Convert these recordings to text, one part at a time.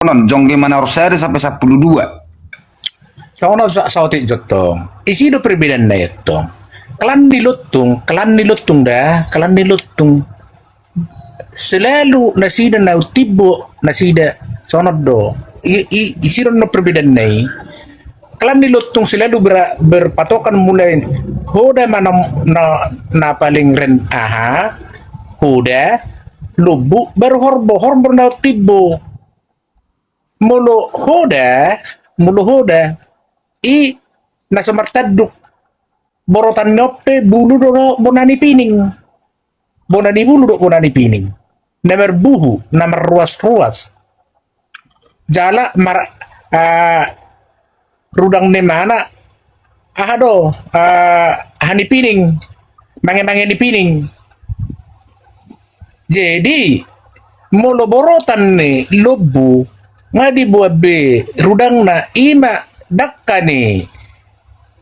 non jongge mana orsere sampai 12. Sono sa otik jotong. Isi do perbedaan na ito. Kelan nilutung dah, kelan nilutung. Selalu nasida na utibo nasida sono do. Isi do no perbedaan na kelan nilutung selalu berpatokan mulai hoda mana na paling ren aha hoda lubu baru horbo na utibo mulu hoda i nasa martaduk borotan nope bulu do bonani pining bonani bulu do bonani pining namer buhu namer ruas jala rudang ne mana do hani pining mange ni pining jadi mulu borotan ne lobu ngadi buat be rudang na ima dakka nih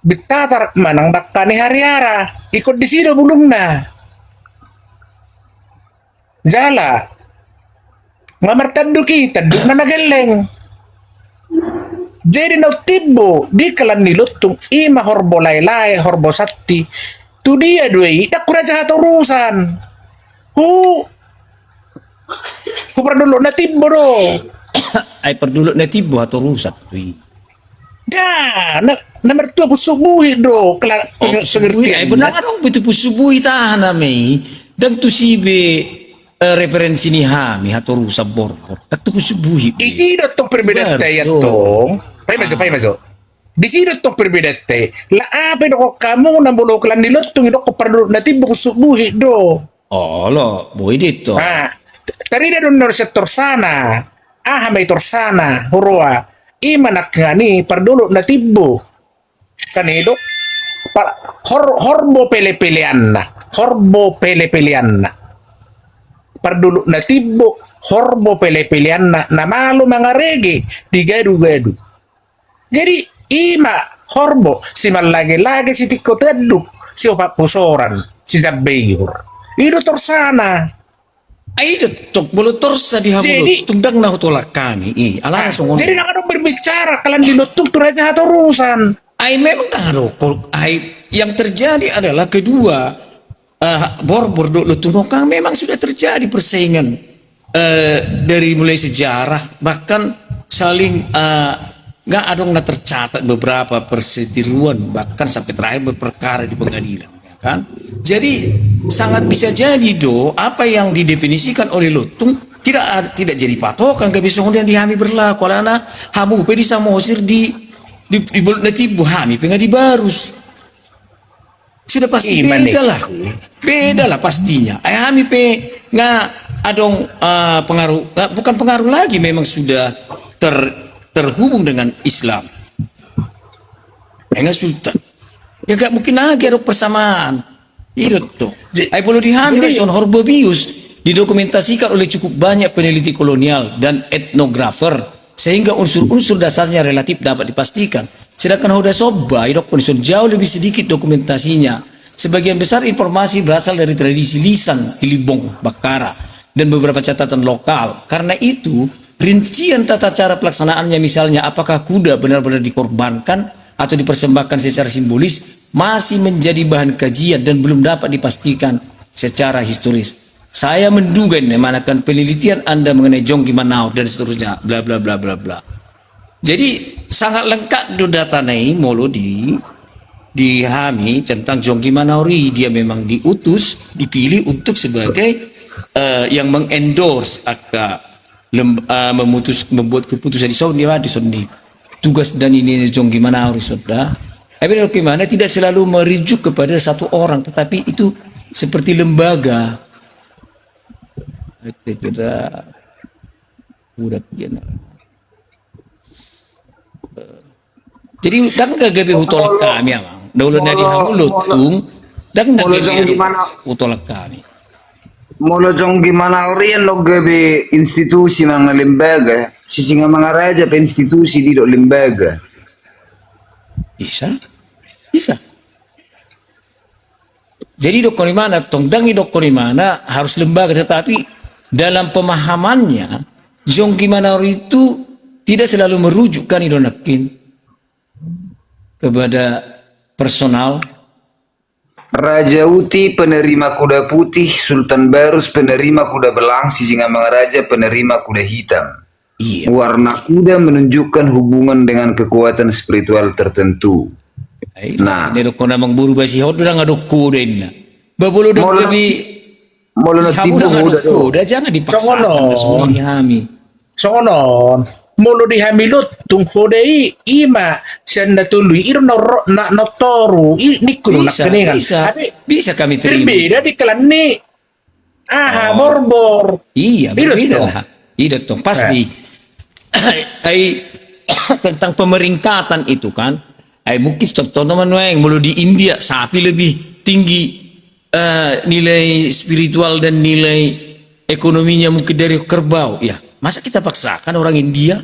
bitatar manang dakka nih hari-hara ikut di sini bulung na jala ngamar taduk na nageleng jadi no tibo di kalan nilutung ima horbo laylay horbo satti tu dia doi dakura jahat urusan hu perdulu na tibo do Ay perdulot na tibo atau rusak tuh. dah na mertua pusubuhi do kala Subuhi ay benar dong betul pusubuhi tahan nami dan tu si be referensi ni mi atau rusak borbor. Atau pusubuhi. Isi tong perbedaan ya Betul. tong. Pai majo. Di sini tong perbedaan te. La apa do kamu na bolo klan nilutung do ko perlu na tibo pusubuhi do. Oh lo, boy dito. Ah, tari da don sektor sana. Ah may torsana hurua. Imanak ngani perdulu na tibo. Kanido horbo pele-pelean na. Horbo pele-pelean na. Perdulu na tibo horbo pele-pelean na malu mga rege di gadu-gadu. Jadi ima horbo si malagi-lagi si tiko teduk si opak pusoran si dabeyur. Itu torsana. Ay tok bulutor sa diha Jadi- mulut tungdang na hutulak kami. Ala songon. Jadi nak ada berbicara kalian dilutung turanya atau urusan. Ay memang tangarokol. Ay yang terjadi adalah kedua borbor do lutunokang memang sudah terjadi persaingan dari mulai sejarah bahkan saling nggak adong na tercatat beberapa persetiruan bahkan sampai terakhir berperkara di pengadilan ya kan. Jadi sangat bisa jadi do apa yang didefinisikan oleh lutung tidak jadi patokan gak bisa kemudian dihami berlaku karena hamu pe disamosir di bulut natibu hami pengen dibarus sudah pasti beda lah pastinya hami pe nggak adong pengaruh bukan pengaruh lagi memang sudah terhubung dengan Islam enggak sultan ya gak mungkin lagi ada persamaan itu tuh ay boleh dihami son horbobius didokumentasikan oleh cukup banyak peneliti kolonial dan etnografer sehingga unsur-unsur dasarnya relatif dapat dipastikan. Sedangkan Hoda Soba, Idok jauh lebih sedikit dokumentasinya. Sebagian besar informasi berasal dari tradisi lisan Hilibong, Bakara, dan beberapa catatan lokal. Karena itu, rincian tata cara pelaksanaannya misalnya apakah kuda benar-benar dikorbankan atau dipersembahkan secara simbolis masih menjadi bahan kajian dan belum dapat dipastikan secara historis. Saya menduga manakan penelitian Anda mengenai Jongki Manau dan seterusnya bla bla bla bla bla. Jadi sangat lengkap do data nai molo dihami tentang Jongki Manauri dia memang diutus dipilih untuk sebagai yang mengendorse membuat keputusan di Sondi tugas dan ini Jongki Manauri sudah. Tapi bagaimana tidak selalu merujuk kepada satu orang tetapi itu seperti lembaga. Jadi dan gagabi hutolak kami amang daulan dari hamulutung dan gagabi hutolak kami Molo jonggi mana orian lo gabe institusi mga lembaga sisinga mga raja pa institusi di do lembaga bisa jadi dokter mana tongdangi dokter mana harus lembaga tetapi dalam pemahamannya Jongki Manauri itu tidak selalu merujukkan idonakin kepada personal. Raja Uti penerima kuda putih, Sultan Barus penerima kuda belang, Sisingamangaraja penerima kuda hitam. Iya. Warna kuda menunjukkan hubungan dengan kekuatan spiritual tertentu. Nah. Ini dok namang buru basi hot udah ngadok kuda ini. Babolo dok Molo- lebih. Molo na tibu Udah kuda kuda jangan dipaksakan Jangan, semua dihami. Sonon, molo di hamilut tung hodei ima senda tului iro no toru nikunu nak keningan. Bisa kami terima. Berbeda di kelan ni. Aha, borbor. Iya, Iya, berbeda toh. lah. Iya dong, pasti. Ay, tentang pemeringkatan itu kan, ay mungkin contoh teman yang mulu di India sapi lebih tinggi nilai spiritual dan nilai ekonominya mungkin dari kerbau. Ya, masa kita paksakan orang India?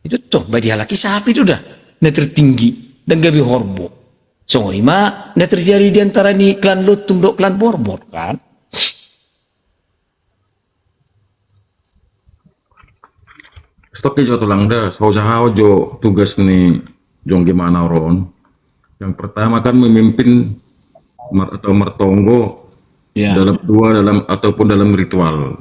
Itu toh, bagi halaki sapi itu dah, nah tertinggi dan gabi horbo. So, ima, nah terjadi di antara ni klan Lutung do klan Borbor kan? Tapi jo tulang dah, usaha jo tugas ni jong gimana ron. Yang pertama kan memimpin atau mertonggo Ya. dalam ataupun dalam ritual.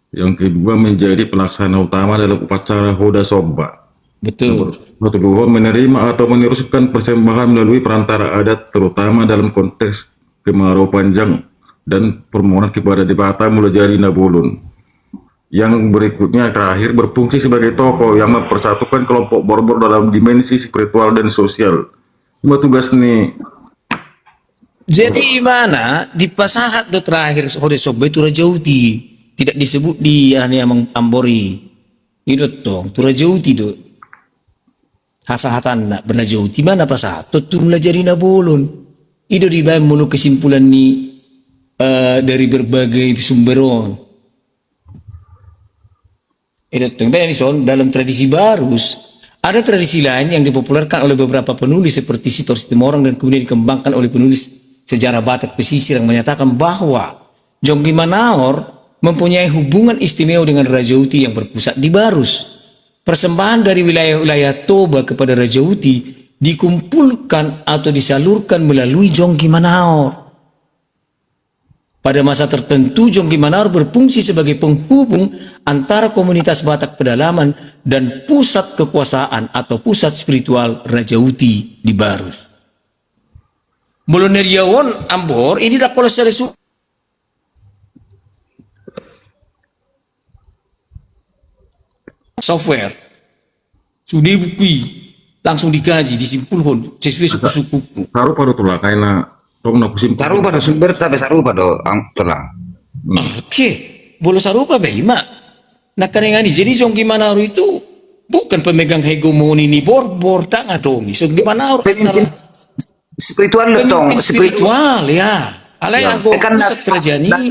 Yang kedua menjadi pelaksana utama dalam upacara Hoda Sobba. Betul. Yang kedua menerima atau meneruskan persembahan melalui perantara adat terutama dalam konteks kemarau panjang dan permohonan kepada Dewata mulai dari Nabulun. Yang berikutnya terakhir berfungsi sebagai tokoh yang mempersatukan kelompok Borbor dalam dimensi spiritual dan sosial. Cuma tugas nih. Jadi mana di pasahat do terakhir Hoda Sobba itu Raja Uti, tidak disebut di Amang Ambori. Itu tong tu Raja Uti do. Hasahatan nak Raja Uti mana pasahat? Tu melajari Nabulun. Itu di bawah mulu kesimpulan ni dari berbagai sumberon. Itu dalam tradisi Barus ada tradisi lain yang dipopulerkan oleh beberapa penulis seperti Sitor Situmorang dan kemudian dikembangkan oleh penulis sejarah Batak Pesisir yang menyatakan bahwa Jonggi Manaor mempunyai hubungan istimewa dengan Raja Uti yang berpusat di Barus. Persembahan dari wilayah-wilayah Toba kepada Raja Uti dikumpulkan atau disalurkan melalui Jonggi Manaor. Pada masa tertentu, Jonggi Manaor berfungsi sebagai penghubung antara komunitas Batak pedalaman dan pusat kekuasaan atau pusat spiritual Raja Uti di Barus. Muloneriawan Ambor ini dah kalau software sudah dibukui langsung dikaji disimpulkan sesuai suku-suku. Taruh pada tulah kaina tong na kusim. Sarupa do sumber tapi sarupa do tulang. Oke, boleh sarupa Bima. Nah kanengani jadi Jonggi Manaor itu bukan pemegang hegemoni ni Borbor tak ngadongi. Jonggi Manaor Spiritual lo tong, pemimpin spiritual ya. Alai Ya. aku Kan pusat kerajaan ini.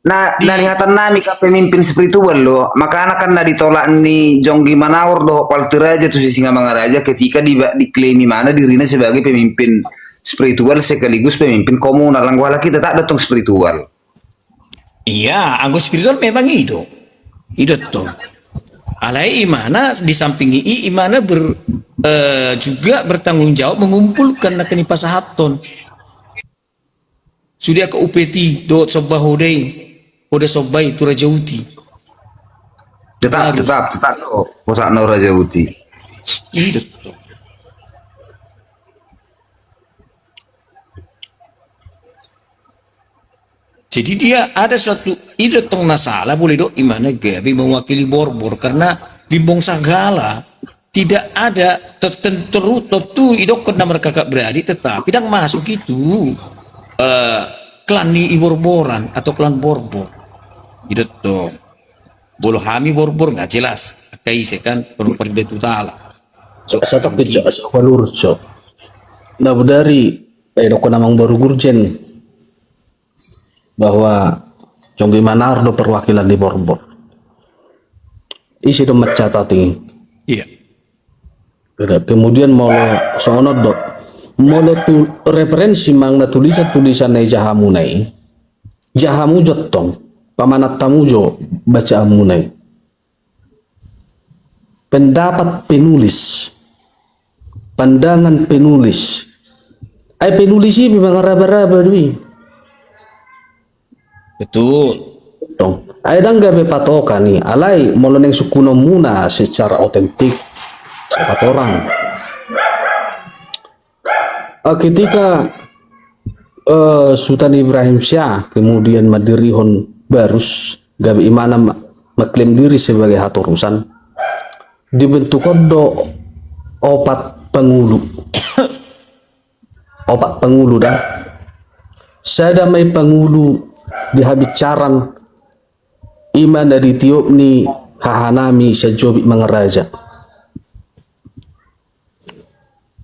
Nah, nalihatan nami ka pemimpin spiritual lo, maka anak kan na ditolak ni Jonggi Manaor do Paltiraja tu Sisingamangaraja ketika diklaimi mana dirinya sebagai pemimpin spiritual sekaligus pemimpin komunal. Langwala kita tak datang spiritual. Iya, anggo spiritual memang itu. Itu tuh. Alai imana di samping imana juga bertanggung jawab mengumpulkan nakani pasahaton. Sudah ke UPT do Sobba Hodei. Hoda Sobba itu Raja Uti. Tetap do posakno Raja Uti. Itu tuh. Jadi dia ada suatu itu tong nasalah boleh dok imana gabi mewakili Borbor karena di Bongsa Gala tidak ada tentu idok kena mereka beradik tetapi tidak masuk itu klan ni Borboran atau klan Borbor itu tuh bolo hami Borbor nggak jelas kayak kan penuh itu tala Sa takit sa walur so. Nabudari ko namang baru gurjen bahwa Jonggi Manaor do perwakilan di Borbor. Isi do macatati. iya Kemudian molo sono do molo tu referensi mang na tulisan na jahamu nai. Jahamu jottong pamanat tamu jo baca amunai. pendapat penulis, pandangan penulis. Ay penulis ini memang raba-raba dui. Betul. Tong, ay dangga be patokan ni, alay moloneng sukuno muna secara otentik sapat orang. Ketika Sultan Ibrahim Shah kemudian madirihon barus gabe imana maklaim diri sebagai haturusan, dibentuk do opat pengulu opat pengulu dah sada may pengulu dihabicaran iman dari tiup ni hahanami sa jobi mga raja.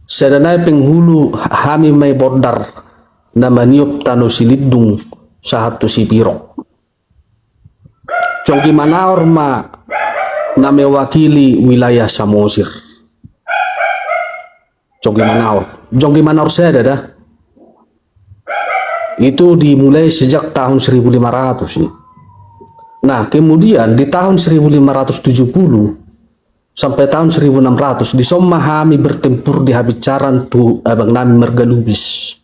Sadanay penghulu hami may bordar na maniop tano silidung sa hatu si Pirok. Chongki Manaor ma na mewakili wilayah Samosir. Chongki Manaor sada dah. Itu dimulai sejak tahun 1500 sih. Nah, kemudian di tahun 1570 sampai tahun 1600 di Somahami bertempur di habicaran tu abang nami Mergalubis.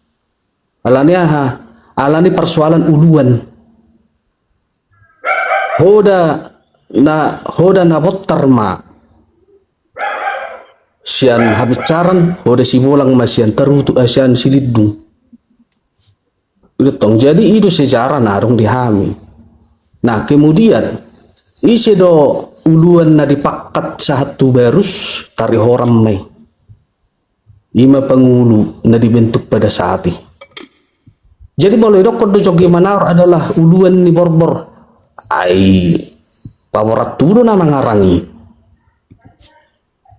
Alani persoalan uluan. Hoda na botar ma. Sian habicaran hoda si bolang masian terutu asian silidung. Itu jadi itu sejarah narung dihami. Nah, kemudian isi do uluan na dipakat satu barus tari horam may 5 pengulu na dibentuk pada saat ini. Jadi boleh dokor do Chongki Manaor adalah uluan ni Borbor ay pawarat tulo na mangarangi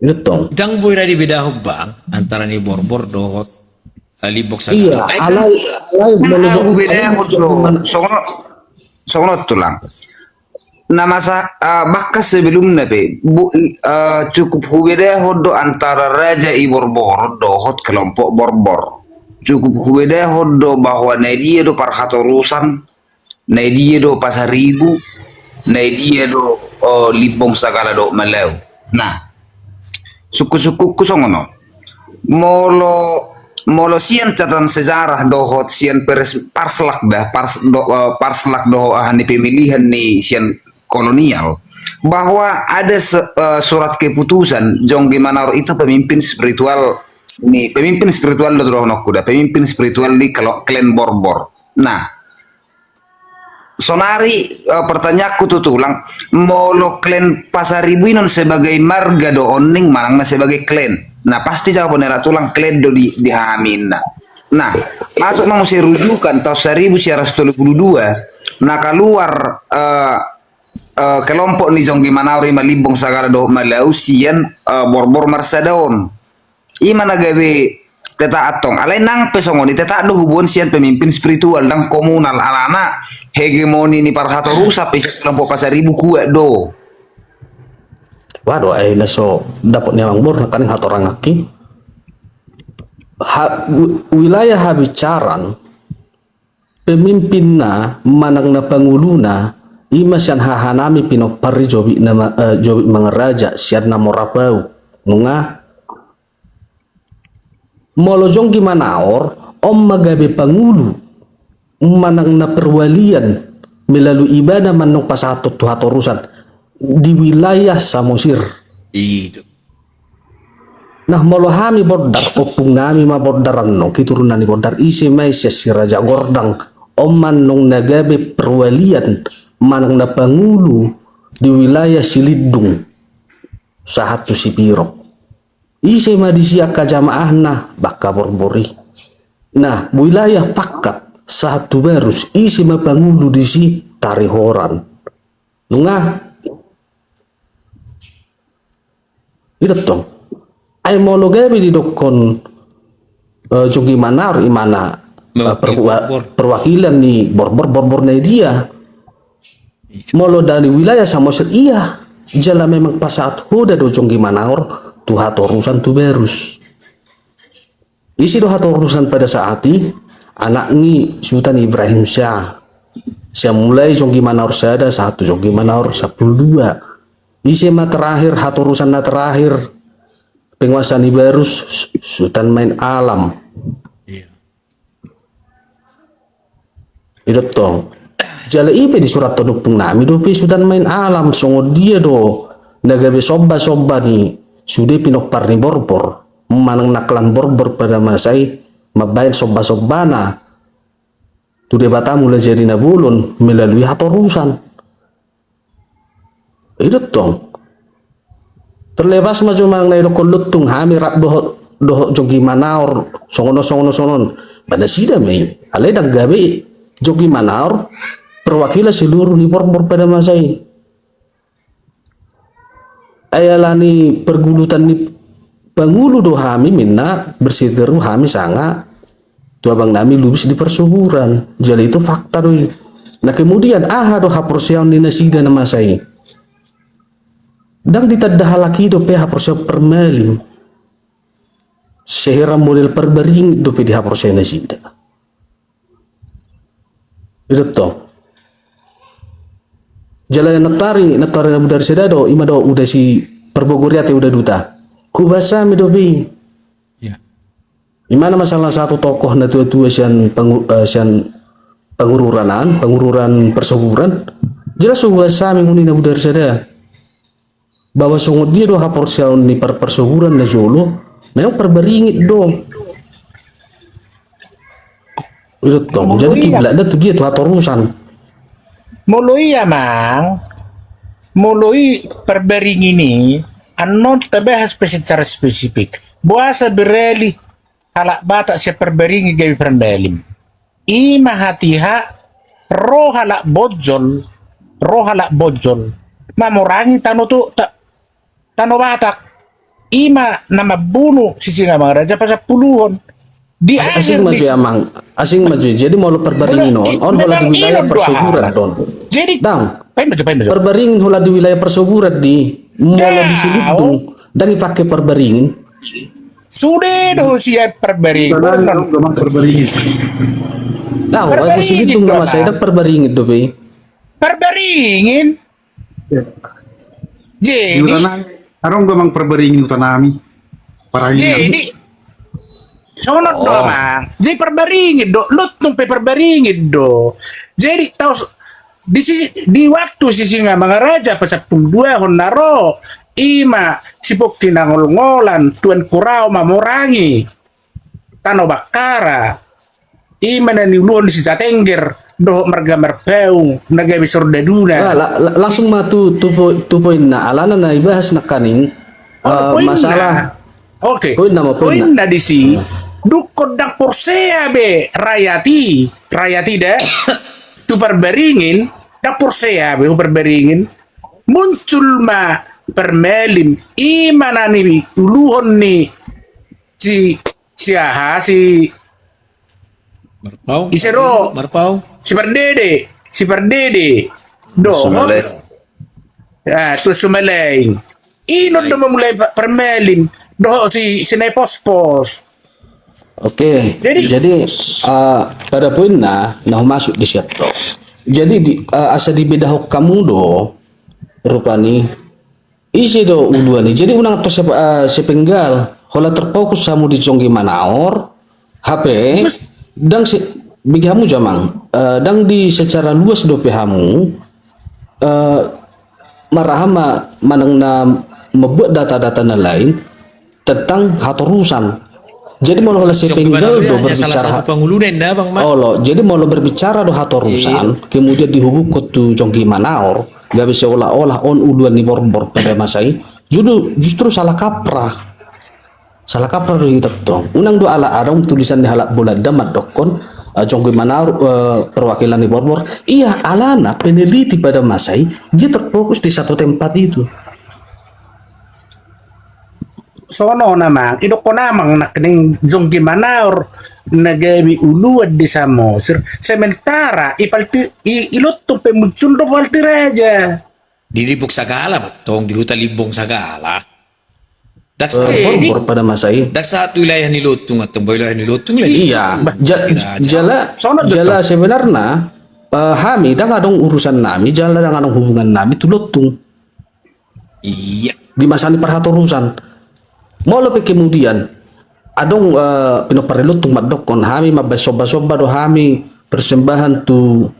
itu tong. Dang boy radi beda bang antara ni Borbor dohot Libok sa Iya, alay Aku beda sono tulang. Nama bakas sebelumnya cukup hubeda hodo antara Raja I Borbor dohot kelompok Borbor. Cukup hubeda hodo bahwa dia do parhatorusan, dia do Pasaribu, dia do Libong Sagala do Malau. Nah, suku-suku kusongono. Molo sian catatan sejarah dohot sian parslak doh ahani pemilihan ni sian kolonial bahwa ada surat keputusan Chongki Manaor itu pemimpin spiritual do Dronokuda, pemimpin spiritual di klan Borbor. Nah, sonari pertanyaanku tuh tulang molo klan Pasaribu non sebagai marga do oning manangna sebagai klan. Nah, pasti jawabannya tulang klan do dihamin. Nah, masuk mesti rujukan tahun 1932 nah keluar kelompok ni Chongki Manaor ima Libong Sagala do Malau sian Borbor Marsadaon. Imana gawe teta atong alay nang pesongoni teta do hubungan sian pemimpin spiritual dan komunal alana hegemoni ni parhato rusa pesok kelompok Pasaribu kuat do. Waduh, naso dapat nyamang bor kan hatorang aki. Wilayah habicaran pemimpinna manang na panguluna ima sian hahanami pinopari jobi mangaraja sian na morapau nunga molo Chongki Manaor magabe pangulu manang na perwalian melalui ibadah manong pasatot tuhatorusan di wilayah Samosir. Itu. Nah, molo hami bordar opung nami ma bordaran no kiturunan ni bordar isi may si Raja Gordang nong nagabe perwalian manang na pangulu di wilayah Silidung sa hatu si Pirok. Isi madisiak kajamaah na baka Borbori. Nah, wilayah pakat sa hatu barus isi mapangulu di si Tarihoran. Nunga itu tong. Ay molo gabi di dokon Chongki Manaor imana perwakilan ni Borbor na dia molo dari wilayah Samosir iya jala memang pasat hoda do Chongki Manaor tuha torusan tu berus isi doha torusan pada saat ini anak ni Sultan Ibrahim Shah saya mulai Chongki Manaor sada 1 Chongki Manaor 12 Isema terakhir, haturusan na terakhir, penguasa ni baru Sultan main alam. Itu toh. Jala ipe di surat todupung nami dopi Sultan main alam, songo dia do. Nagabe soba ni, sudah pinok parni borbor. Manang naklan borbor pada masai, mabain soba-sobana. Tu debata mulai jadi nabulun melalui haturusan. Itu toh. Terlepas maju mang na ko lutung hami rap doho jogi manaor songono. Bana sida may alay dang gabi jogi manaor perwakilan seluruh ni borbor pada masa ini. Ayalani pergulutan ni pangulu do hami minna bersiteru hami sanga tu abang nami lubis di persuburan. Jadi itu fakta doi. Nah kemudian aha do haporsiaw ni nasida na masa ini. Dan ditadaha laki do pe haporsiaw permelim. Sehera model perbaring do pe di haporsiaw nasida. Itu toh. Jalan natari na budar sedado ima do udah si perbogoriate udah duta. Kubasa mi do be. Ya. Imana masalah satu tokoh na tua-tua sian pengururan persuburan. Jelas kubasa mi nguni na budar sedada. Bahwa sungguh dia do haporsiaw ni persuburan na jolo memang perbaringit dong. Itu toh. Jadi kiblatnya tuh dia tuh haturusan. Mulai ya mang, mulai perbering ini, anon tabahas secara spesifik. Buasa bereli halak batak si perbering gawi permelim. Ima hatiha roh halak bojol, mamorangi tano tu tano batak. Ima nama bunuh sisi ngamang raja pasal puluhan. Di asing maju amang, asing maju. Jadi mau lo perbaringin on hola di wilayah persuburan don. Jadi dang, pain maju. perbaringin hola di wilayah persuburan di mola di Silidung dan dipakai perbaringin. Sudah do siap perbaring. Gamang perbaringin. Nah, aku Silidung nama saya dah perbaringin do be. Perbaringin. Jadi Arong gamang perbaringin utanami. jadi sono do mang. Jadi perbaringin do, lutung pe perbaringin do. Jadi tahu di waktu sisi ngamang raja pasal dua honaro ima sibuk tinangol-ngolan tuan kurau mamorangi tano bakara ima na niuluon di sisa tengger do marga marpeung naga bisor daduna. Langsung matu tu poin na alana na ibahas na kaning masalah. Oke. Poin na di si dukod dak porsea be rayati deh tu perbaringin dak porsea be perbaringin muncul ma permelim imana ni uluhon ni si Marpau. Isero Marpau. si perdede do Sumalay. tu sumalay ino do memulai permelim do si sinay pospos. Oke, jadi pada poin nah masuk di situ. Jadi asa di beda kamu do rupani isi do uluan ni. Jadi unang to sepenggal hola terfokus samu di jonggi manaor HP dang bagi hamu jamang dang di secara luas do hamu marahama manang na membuat data-data lain tentang haturusan. Jadi mau lo sepenggal do berbicara pengulunan dah bang Mat. jadi mau lo berbicara do haturusan kemudian dihubung ke tu jonggi manaor gak bisa olah-olah on uluan ni borbor pada masa ini justru salah kaprah do itu toh unang do ala adong tulisan di halak bola damat dokon jonggi manaor perwakilan ni borbor iya alana peneliti pada masa ini dia terfokus di satu tempat itu. Sono namang idok ko namang nakning jonggi manaor nagawi uluad di Samosir sementara ilot to pe muncul do palti raja Di Libog Sagala batong di Huta Libong Sagala. Dak borbor pada masa ini. dak satu wilayah ni Lutung atau wilayah ni Lutung lagi. Iya, jala sebenarnya kami dah ngadong urusan nami, jala dah ngadong hubungan nami tu lotung. Iya. di masa ini perhaturusan mau lebih kemudian adong pinoparelot tung madokon hami mabasoba-soba do hami persembahan tu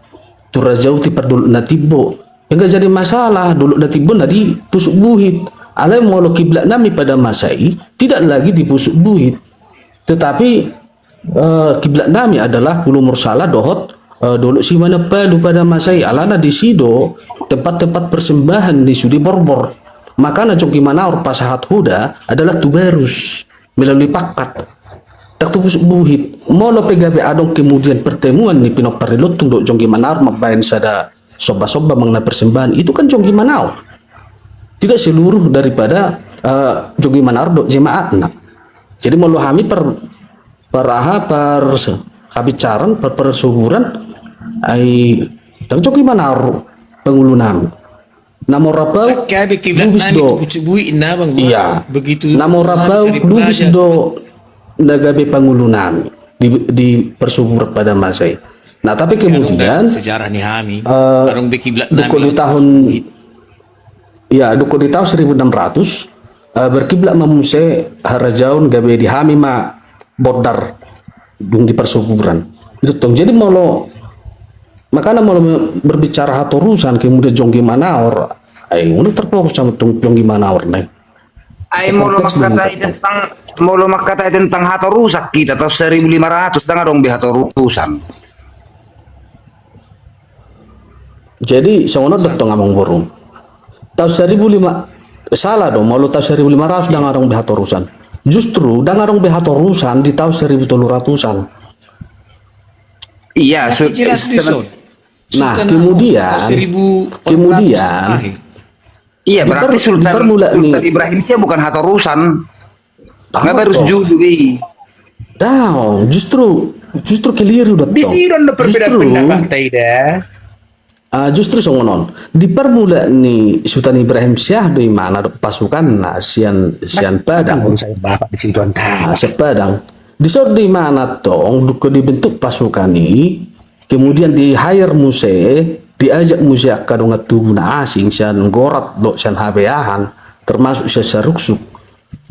rajauti per dulu natibo enggak jadi masalah dulu natibo nadi pusuk buhit alai mau kiblat nami pada masai tidak lagi dipusuk buhit tetapi kiblat nami adalah Pulau Mursala dohot dulu si mana palu pada masai alana di sido tempat-tempat persembahan di sudi borbor maka na Jongki Manaor pasahat huda adalah tuberus melalui pakat tak tubus buhit molo PGB adong kemudian pertemuan ni Pinok Parilot tunduk Jongki Manaor mabayan sada soba-soba mengenai persembahan itu kan Jongki Manaor tidak seluruh daripada Jongki Manaor dok jemaat nak jadi molo hami kabicaran per persuburan ai dan Jongki Manaor pengulunan Namo rabau Kabe kiblat lubis nami do pucubui na bang. iya Begitu. namo rabau Nami lubis belajar. do nagabe pangulunan di persubur pada masai nah tapi kemudian Sejarah ni hami. eh, Arong be kiblat duko di tahun ya duko di tahun 1600 berkiblat memuse harajaun gabe di hami ma bodar dung di persuburan itu tong jadi molo makanya mau berbicara haturusan kemudian Jongki Manaor untuk terfokus sama Jongki Manaor nih Ay molo makatai tentang hato rusak kita tahun 1500 dengan dong hato rusan. jadi songono dong ngomong burung tahun 1500 salah dong mau tahun 1500 dengan orang haturusan justru dengan orang haturusan di tahun 1700-an Iya, Jelas Dison. nah Sultan kemudian iya berarti Sultan dipermula nih. Ibrahim Syah bukan hato rusan. Nggak baru toh? sejudi. Down, justru keliru dong. Bisiron na perbedaan pendapat tidak. Justru songonon di permula ni Sultan Ibrahim Syah dari mana pasukan sian Padang Saya bapak di situ antara. sepadang di sort di mana tong duko dibentuk pasukan ini kemudian di hire muse diajak muse kadongat tuguna asing sian gorat lo sian habeahan termasuk sian saruksuk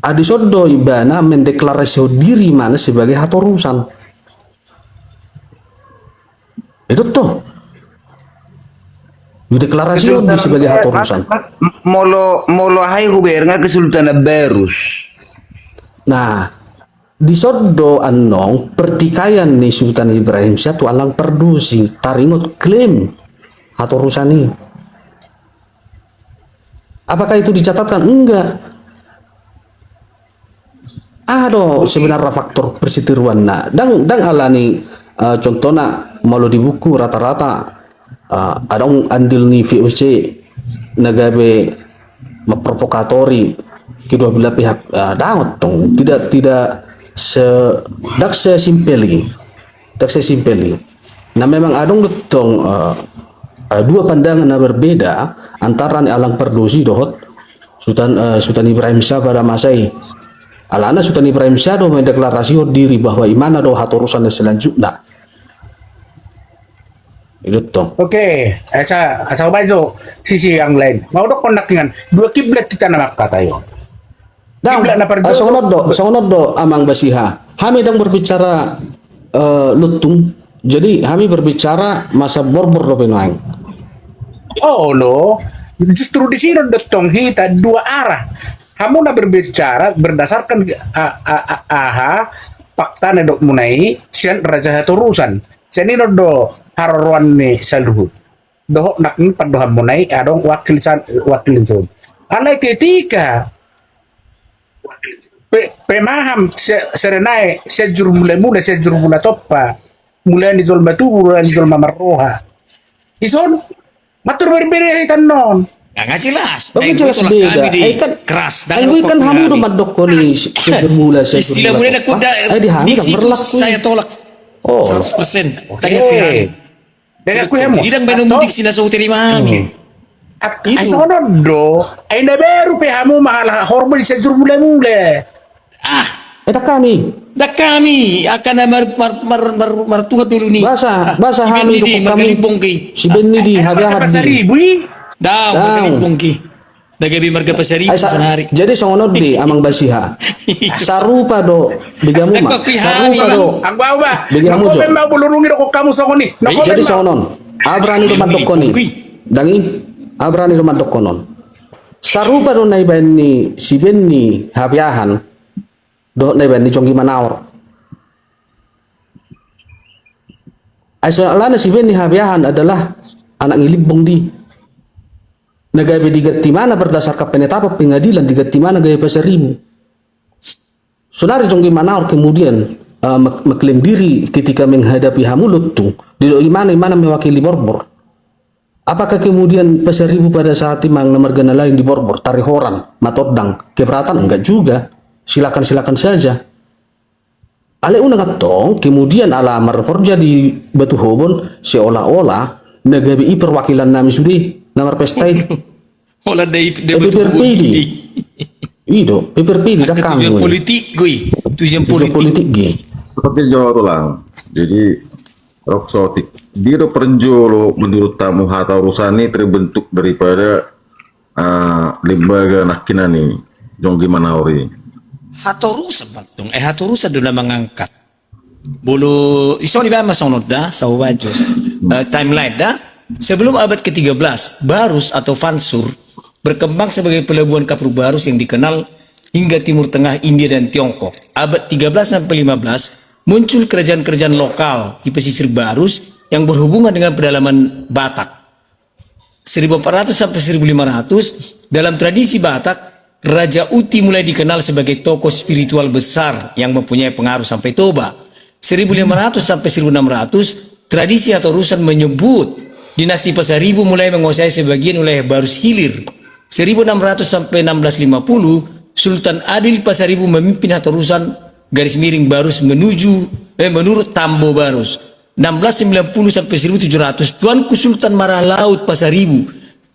adi sodo ibana mendeklarasi diri mana sebagai hatorusan itu tuh deklarasi sebagai hatorusan Molo hai huber nga Kesultanan Berus. nah di sodo anong pertikaian ni Sultan Ibrahim Syah tu alang perdusi taringot klaim atau rusani apakah itu dicatatkan enggak sebenarnya faktor persitiruan nah dan alani contohnya malu di buku rata-rata adong andil ni VOC nagabe memprovokatori kedua belah pihak dangot dong tidak sesimpeli nah memang adong betong dua pandangan yang berbeda antara alang perdosi dohot Sultan Ibrahim Syah pada masa ini alana Sultan Ibrahim Syah do mendeklarasi diri bahwa imana do haturusan selanjutnya itu toh Oke, asa bajo sisi yang lain. Mau dok kondakingan dua kiblat kita nama kata yo. Kiblat na perjo. songonod do amang basiha kami sedang berbicara lutung jadi kami berbicara masa borbor do penang Oh lo, justru di sini dotong kita dua arah. Kamu nak berbicara berdasarkan fakta nedok munai sian raja haturusan. Sian ini do haruan ni saluhut. Dohok nak ni padohan munai adong wakil itu. Alai ketika pemaham serenai sejur mula topa mulai di jol batu mulai di jol mamarroha ison matur berbeda hitan non Nggak jelas. Tapi jelas beda. Keras. Kan hamu do madok ko ni sejur mula Istilah mulai aku dah diksi itu saya tolak. 100%. Tanya ke kami. dan aku hemo Jadi dang beno mudik sina sa terima kami. ay sonon do ay naberu pe hamu mahala hormon sejur mula Eta kami Dah kami akan martuhat dulu ni. Basa Si kami Ben Nidi, kami Margalibong ki. si Ben Nidi apa hadiah pasar ribu Dah, Margalibong ki. Nagabi marga pasaribu Ay, sanari. jadi songonod di amang basiha. Sarupa do bigamu ma. Sarupa do. Ang bawa, Bigyan mo, nakomen Jo. ba bulurungin ako kamo sa ko ni. Nakomen Jadi ba? songonon. Abrani do madok koni. Kui. Dangi abrani do madok konon. Sarupa do naiban ni si Benny habiahan. Do naiban ni Jonggi Manaor. Ay soalnya si Benny habiahan adalah anak ngilibong di. Nagabi digati mana berdasarkan penetapan pengadilan digati mana gaya pasaribu. Saudara Jonggi Manaor kemudian mengklaim diri ketika menghadapi Hamulut tuh di mana mewakili Borbor. Apakah kemudian pasaribu pada saat timang nomor gana lain di Borbor Tarihoran Matodang keberatan? Enggak juga. Silakan saja. Ale unang atong kemudian ala marforja di Batu Hobon seolah-olah nagabi perwakilan nami sudi namar pestai. Olah dari PPRPD. Ido, PPRPD dah tujuan kamu. politik gue. Tujuan Politik politik. gi. Seperti Jawa tulang. Jadi Roksotik. Dia do Perenjolo menurut tamu Hatta Rusani terbentuk daripada lembaga Nakinani Jonggi Manaori. Hatorusa batong. Hatorusa doon na mangangkat. Bulu, iso ni ba masonod da sa Uwajo? Timeline da? Sebelum abad ke-13, Barus atau Fansur berkembang sebagai pelabuhan kapur Barus yang dikenal hingga Timur Tengah, India dan Tiongkok. Abad 13 sampai 15 muncul kerajaan-kerajaan lokal di pesisir Barus yang berhubungan dengan pedalaman Batak. 1400 sampai 1500 dalam tradisi Batak, Raja Uti mulai dikenal sebagai tokoh spiritual besar yang mempunyai pengaruh sampai Toba. 1500 sampai 1600 tradisi atau urusan menyebut dinasti Pasaribu mulai menguasai sebagian wilayah Barus Hilir. 1600 sampai 1650 Sultan Adil Pasaribu memimpin Hatorusan garis miring Barus menurut Tambo Barus. 1690 sampai 1700 Tuanku Sultan Marah Laut Pasaribu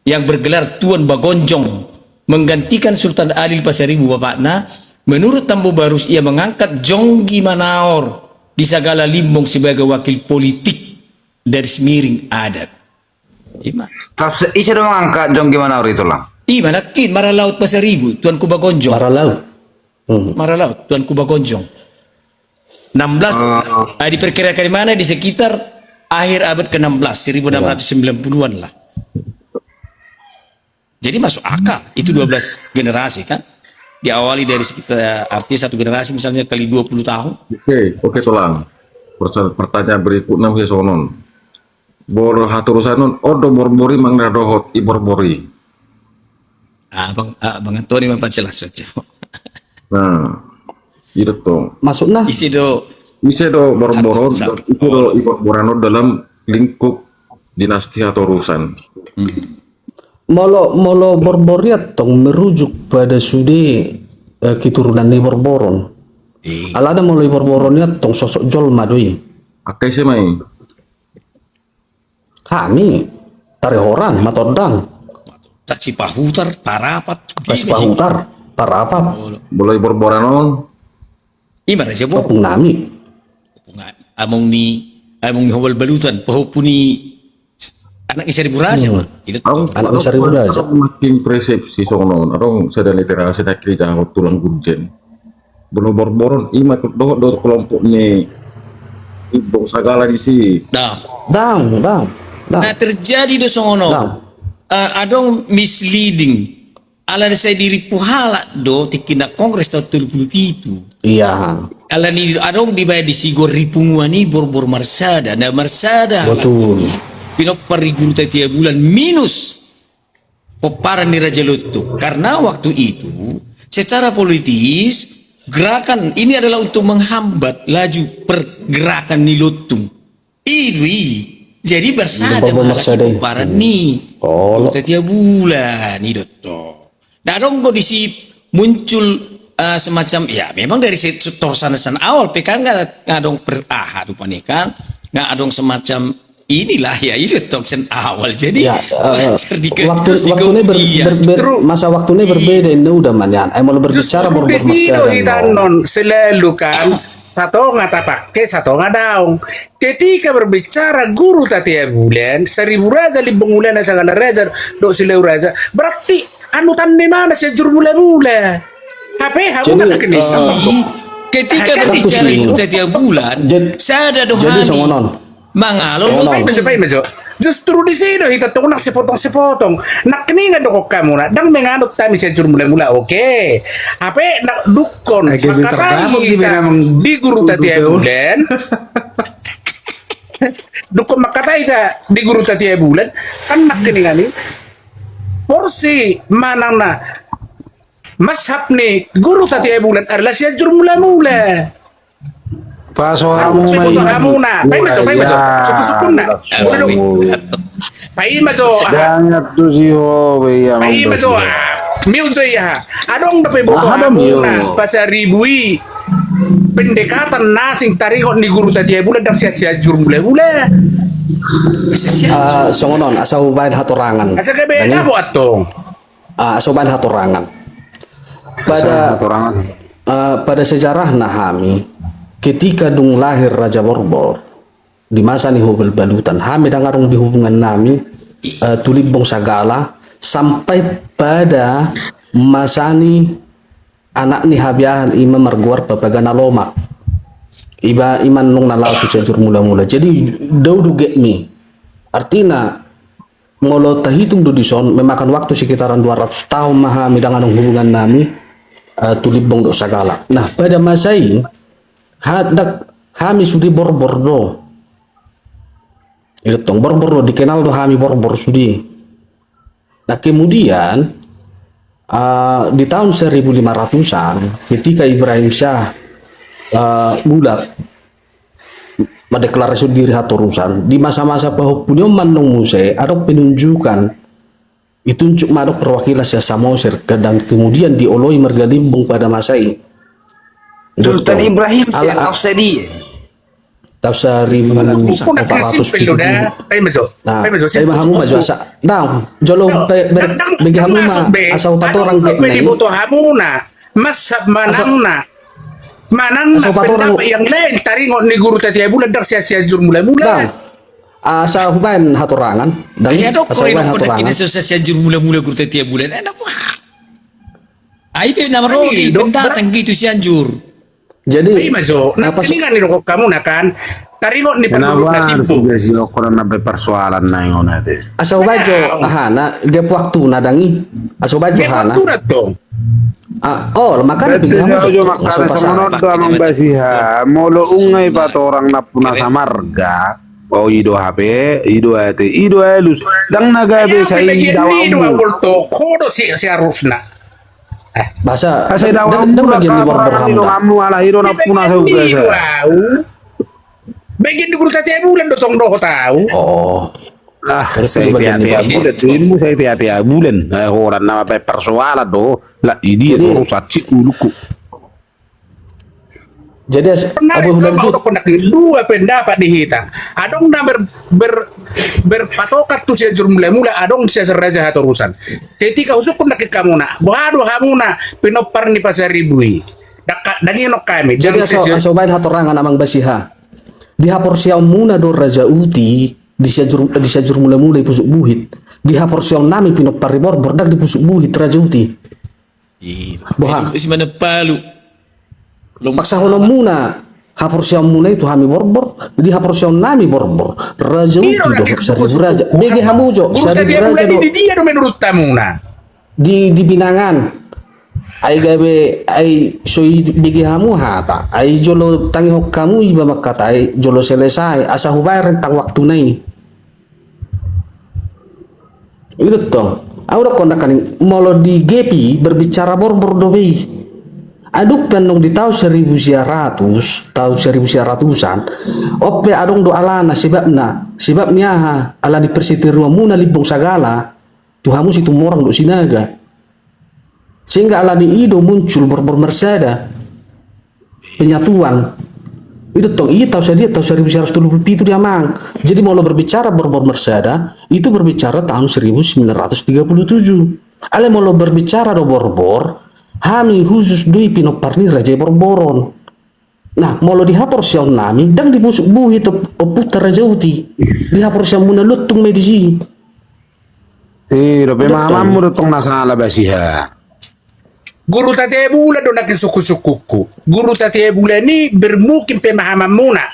yang bergelar Tuan Bagonjong menggantikan Sultan Adil Pasaribu bapakna. Menurut Tambo Barus ia mengangkat Jonggi Manaor di Sagala Limbong sebagai wakil politik garis miring adat. Ima. Tapos isa dong angkat Jonggi Manaor itu lang. Ima nakin Marah Laut Pasaribu Tuanku Bagonjong. Para laut. Marah Laut Tuanku Bagonjong. 16 diperkirakan di mana di sekitar akhir abad ke-16 1690-an lah. Jadi masuk akal itu 12 generasi kan. Diawali dari sekitar artis satu generasi misalnya kali 20 tahun. Oke tulang. Pertanyaan berikutnya saya sonon. Bor Haturusanun odo borbori mangna dohot i borbori. Bang Antoni memperjelas saja. Nah, itu tuh. Masukna. Isi do Bisa do borboro, Haturusan. itu do borborano dalam lingkup dinasti Haturusan. Molo Borboriat tong merujuk pada sude keturunan ni Borboron. Alada molo Borboroniat tong sosok jolma doi. Akai sih mai. Kami Tarihoran Matodang tak Cipahutar, Tarapat, pas Pahutar para apa Boleh borborano. Ima raja bo. Kapung nami Among ni hobal balutan, pahupuni anak isari buraja mah. Itu anak besar ibu aja. Makin persepsi sonon. Arong sada literasi nak kiri jangan tulang gunjen. Belum borboron ima do kelompok ni ibu sagala di si. Nah, Dang. nah terjadi do songono. Nah. Adong misleading. Ala saya diri puhala do tikina kongres tahun 2007. Iya. Ala ni adong dibayar di sigor ripunguani borbor marsada. Nah marsada. Betul. Pinok pariguru tiap bulan minus peparan ni Raja Lutung. Karena waktu itu secara politis gerakan ini adalah untuk menghambat laju pergerakan ni Lutung. Jadi bersada Borbor malah marsada. peparan ni. Oh. Tiap bulan ni Dotto. Nah dong disi muncul semacam ya memang dari situ sana awal PK nggak dong rupanya kan nggak adong semacam inilah ya itu toksen awal jadi Ya, masa waktunya berbeda ini udah manyan. Mau berbicara Justru Borbor di sini kita marsada. non selalu kan satu nggak pakai satu nggak daung. Ketika berbicara guru tiap bulan 1000 raja 5 bulan segala raja dok 1000 raja berarti anu tan di mana sejur mula-mula. HP kamu nak kini. Ketika Kan berbicara sih. guru tiap bulan, Jad- saya ada jadi songonon. Mangalon Pay medyo. Justru di sini kita tuh nak sepotong-sepotong. Nak kini nggak dok kamu nak. Dang menganut kami sejur mula-mula. Oke. HP nak dukon. Lagi Maka tergabung tadi di kita memang di guru tadi duduk. bulan. Dukon maka tadi kita di guru tadi bulan. Kan nak kini ngani. Porsi manang na. Mashab nih guru tadi bulan adalah sejur mula-mula. Paso Kamu kamu foto kamu na. Pay medyo. Suku-sukun na. Udah dong. Pay medyo. Banyak tuh sih ya. Pay medyo. Miujo ya. Adong dapat boto Ada kamu miu. na. Pasar ribui. Pendekatan nasing tarikon di guru tadi bulan dak sia-sia jur mula-mula. Songonon asa ubain hatorangan. Asa ka beda buat tong. Asa ubain hatorangan. Pada sejarah Nahami, ketika dung lahir Raja Borbor di masa ni Hubel Balutan, Hami dangarung di hubungan nami tulibong sagala sampai pada masa ni anak ni Habiahan ima marguar papagana lomak. Iba iman nung nalau tu sejur mula-mula. Jadi daudu get me. Artinya molo tahitung do dison memakan waktu sekitaran 200 tahun maha midangan hubungan nami tulibong do sagala. Nah, pada masa ini hadak Hami sudi borbor do. Itu tong borbor do dikenal do Hami borbor sudi. Nah, kemudian di tahun 1500-an ketika Ibrahim Shah bulat mendeklarasi diri hatorusan di masa-masa pahupun manung muse ada penunjukan ditunjuk madok perwakilan siasa Mosir dan kemudian dioloi mergalimbung pada masa ini. Sultan Ibrahim Ala- Al-Afsadi. tahun Buku nak kasih 1470. pelu dah. Pay medyo. Nah, Pay medyo. saya mahamu maju asa. Nah, jolo bagi hamu mah asa upat orang Adong pwede nai. boto hamu na. Masab manang na. Manang na Asa upat orang- pendapat yang lain taringon ni guru tadi bulan dak sia-sia jur mula-mula. Asa huban hatorangan dan Ya dok, asa kalau huban nak hatorangan. kini sosial jur mula-mula guru tiap bulan, enak pun. Ai pe nama Rodi, Dok, pendatang gitu si anjur. Jadi Pay medyo. Nah, apa ini kan ni kok kamu na kan. Taringon ni penduduk na Kenapa timpo. harus sih ukuran nabe persoalan na yung natin? asa bajo ahana dia waktu nadangi asa bajo Dia hana waktu na to. makanya Berarti bigyan mo sa ujo makara sa munod do amang basiha, molo ungay pa to orang na puna sa marga, o ido hape, ido ate, ido elus, dang nagabe sa Ni idawang dua mo. bolto kodo si harus na. bahasa Kasi dawang mo, bagian di borbor kakaroon nino hamda kamu alahido na puna sa ugasa. Bagian di guru tadi bulan dotong do tahu. Sa iti-ati bulan, din mo sa iti-ati bulan, horan na mapay persoalan do, la idi Jadi- ito sa chikuluku. jadi Abu Hulan Mau dua pendapat dihitang. Adong na berpatokan tu sejur mula-mula adong siya raja hatorusan. Ketika usuk pun nak kamu na, bohado kamu na pinopar ni pasar ribui. Daging nok kami. jadi asa bain hatorangan amang basiha dihapor siyaw muna do Raja Uti di sajur mula-mula ipusuk buhit dihapor siyaw nami pinopari borbor dak dipusuk buhit Raja Uti Bohang. Si mana palu. paksa hono muna hapor siyaw muna itu hami borbor dihapor siyaw nami borbor Raja Uti do seribu raja bege hamujo seribu raja do Dia do menurut tamu na. di binangan ay gabe ay soy bigi hamu hata ay jolo tangi hok kamu iba makata ay jolo selesai asa hubay rentang waktu na ini itu toh aku udah kondak kaning molo di gepi berbicara borbor dobi aduk nong di tahun 1900-an ope adong do alana sebabnya ala di persitiru muna libong sagala tuhamu situ morang do sinaga sehingga ala di Ido muncul borbor Mersada penyatuan itu tong iya tahu saya tahun 1970 itu dia mang jadi mau lo berbicara borbor Mersada itu berbicara tahun 1937 ala mau lo berbicara do borbor hami khusus dui pinoparni raja borboron nah mau lo dihapor siang nami dan dibusuk buhi to putar Raja Uti dihapor siang muna lutung medisi do pemahamanmu dotong nasalah basiha. Guru tati bulan do nakin suku-sukuku. Guru tati bulan ni bermukim pemahaman muna.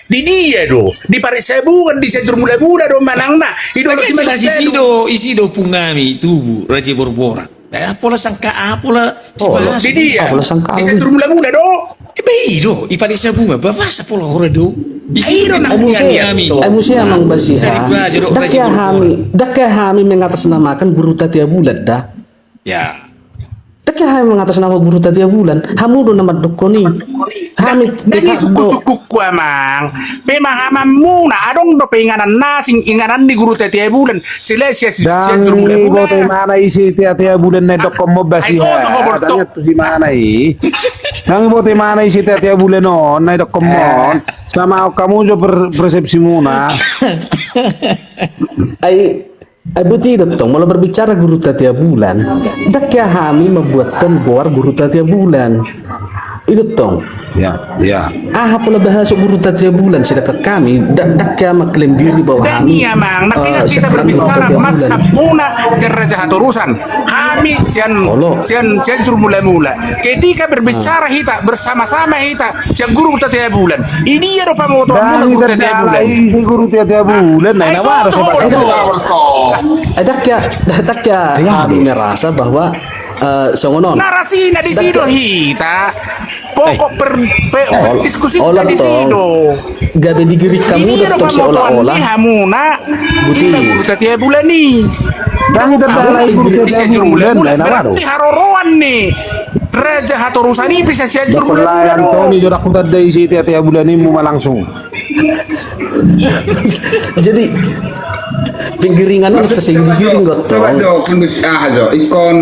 Di dia do, di parisebukan di sejur mula-mula do manangna. Ido Lagi jelas isi do pungami tubuh Raja Borboran. Apola sangka apola cibahas. Di dia, Apola sangka di sejur mula-mula do. Ido ipalisa bunga bapak sapola hore do. Isi do Ay, pungami. Emosi amang basiha. Sari Raja do Raja Borboran. Dakya hami mengatasnamakan guru tatia bulan dah. Ya. Dakya hami mengatasnama guru tatia bulan. Hamu do nama dokoni. Hami Dani tetap do. suku-sukuku amang. Pemahaman muna adong do penganan nasing inganan di guru tati bulan. Sila Dan sejur ni mula-mula. bote mana isi tiap-tiap bulan na dokom mo Ay, so, basiha. bertok. Tanya tu si mana Nang bote mana isi tiap-tiap bulan no na dokom mo. Sama kamu jo persepsi muna. Ay buti datang malah berbicara guru tatia bulan. Dakya hami membuatkan boar guru tatia bulan. Itu tong. Ya. Pula bahasa guru tatia bulan sedangkan kami dakya mengklaim diri bahwa Dan kami iya mang, nakita kita sekarang guru berbicara tatia mazhab bulan. muna jeraja haturusan. Kami sian sur mula-mula. Ketika berbicara kita bersama-sama kita sian guru tatia bulan. Ini ya rupa motor mula Dan guru kita tatia salah bulan. isi guru tiap-tiap bulan. Nah, Ay, nama so, harus Dakya kami merasa bahwa songonon. Narasi na di sido hita. Pokok diskusi Olah di sido. Gabe digiri kamu Ini datang rupa si motor olah-olah. ni hamuna. Buti. Ini guru tatia bulan ni. Dan kita salah guru Bisa tiap-tiap jur bulan. mula-mula. Nah, nama Berarti haroroan nih. Raja haturusan ini bisa sian jur mula-mula. Pelayan Tony jodak aku tadi isi tiap-tiap bulan ini mau langsung. Jadi pinggiringan itu sing digiring Coba gotong. Jo, kondus Jo, ikon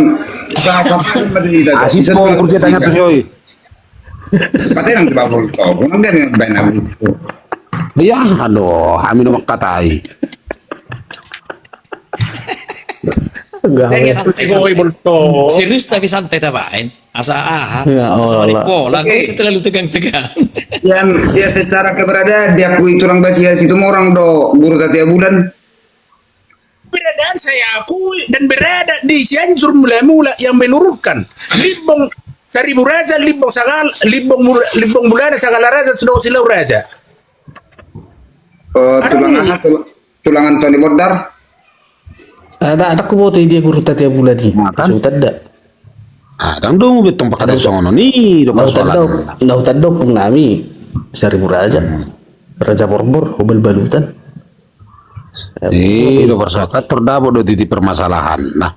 Asip po kerja tanya tuh Joy. Patay nang diba ko. Kung ganyan ba na Ya, aduh, kami nomor katai. Serius tapi santai tapain. Asa Ya asa Allah. pola. Oke. Kau terlalu tegang-tegang. Yang sia secara keberadaan diakui tulang basiha situ orang do guru tatia bulan. Keberadaan saya akui dan berada di Cianjur mula-mula yang menurutkan Limbong Seribu Raja, Limbong Sagal, Limbong Bulana, Sagala Raja, Sudah Silau Raja. Tulangan Tony Bodar. Ada kuboto dia guru tatia bulan ni. Makan. So tanda. Dang dong betong pakai songono nih, do persoalan. Nau tanda pun nami Seribu Raja. Raja Borbor hubal balutan. Do persoalan terdapat do titik permasalahan. Nah,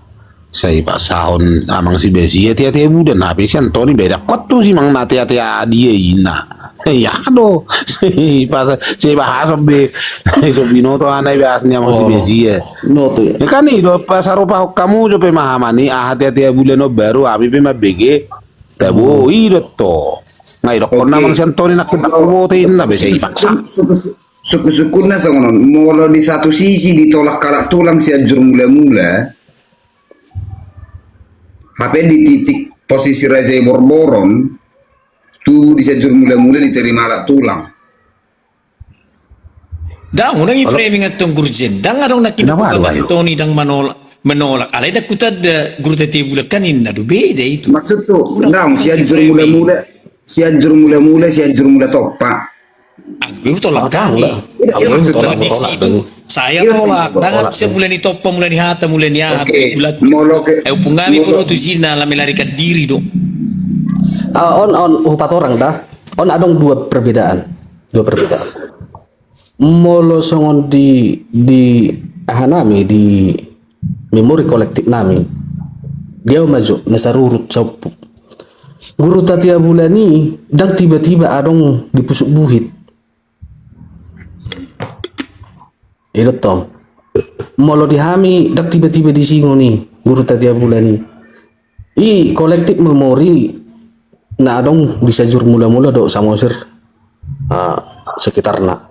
saya pak sahon amang si Besi ya tiap-tiap bulan. Nah, si Antoni beda kot tuh si mang nati-hati dia ina. Ya do, pas saya bahas be, so binoto anai bahasnya amang si Besi ya. No tu. Ya kan nih, do pas harupa kamu jo pemahamani hati-hati bulan no baru abi pema BG. Tabo iro to. Ngai dok kona mang si Antoni nak kita kubotin na be saya paksa. Suku-sukunya songonon. Molo di satu sisi ditolak kalak tulang Cianjur mula-mula. HP di titik posisi Raja Borboron. Tubuh di Cianjur mula-mula diterima alak tulang. Dang orang framing atong gurjen. Dang adong Kenapa ada, nakinukulan ayo? Tony dang menolak. Alay da kutad guru tati bulan kanin na do beda itu. Maksud tuh, enggak, Cianjur mula-mula topak. Aku tolak kami. Iya, maksud Tolak tolak diksi itu. Saya Iya, tolak. tolak. Dangan saya mulai ni topa, mulai ni hata, mulai ni apa. Oke, Bulat. molo ke Pungami molo- puro tu sina la melarikan diri do. On empat orang dah. On adong dua perbedaan. Molo songon di nami di memori kolektif nami. Dia maju nasarurut sapu. Guru tatia bulani dan tiba-tiba adong di pusuk buhit. Itu tong. Molo dihami dak tiba-tiba di singoni guru tatia bulani. I kolektif memori na adong bisa jur mula-mula do samosir sekitar na.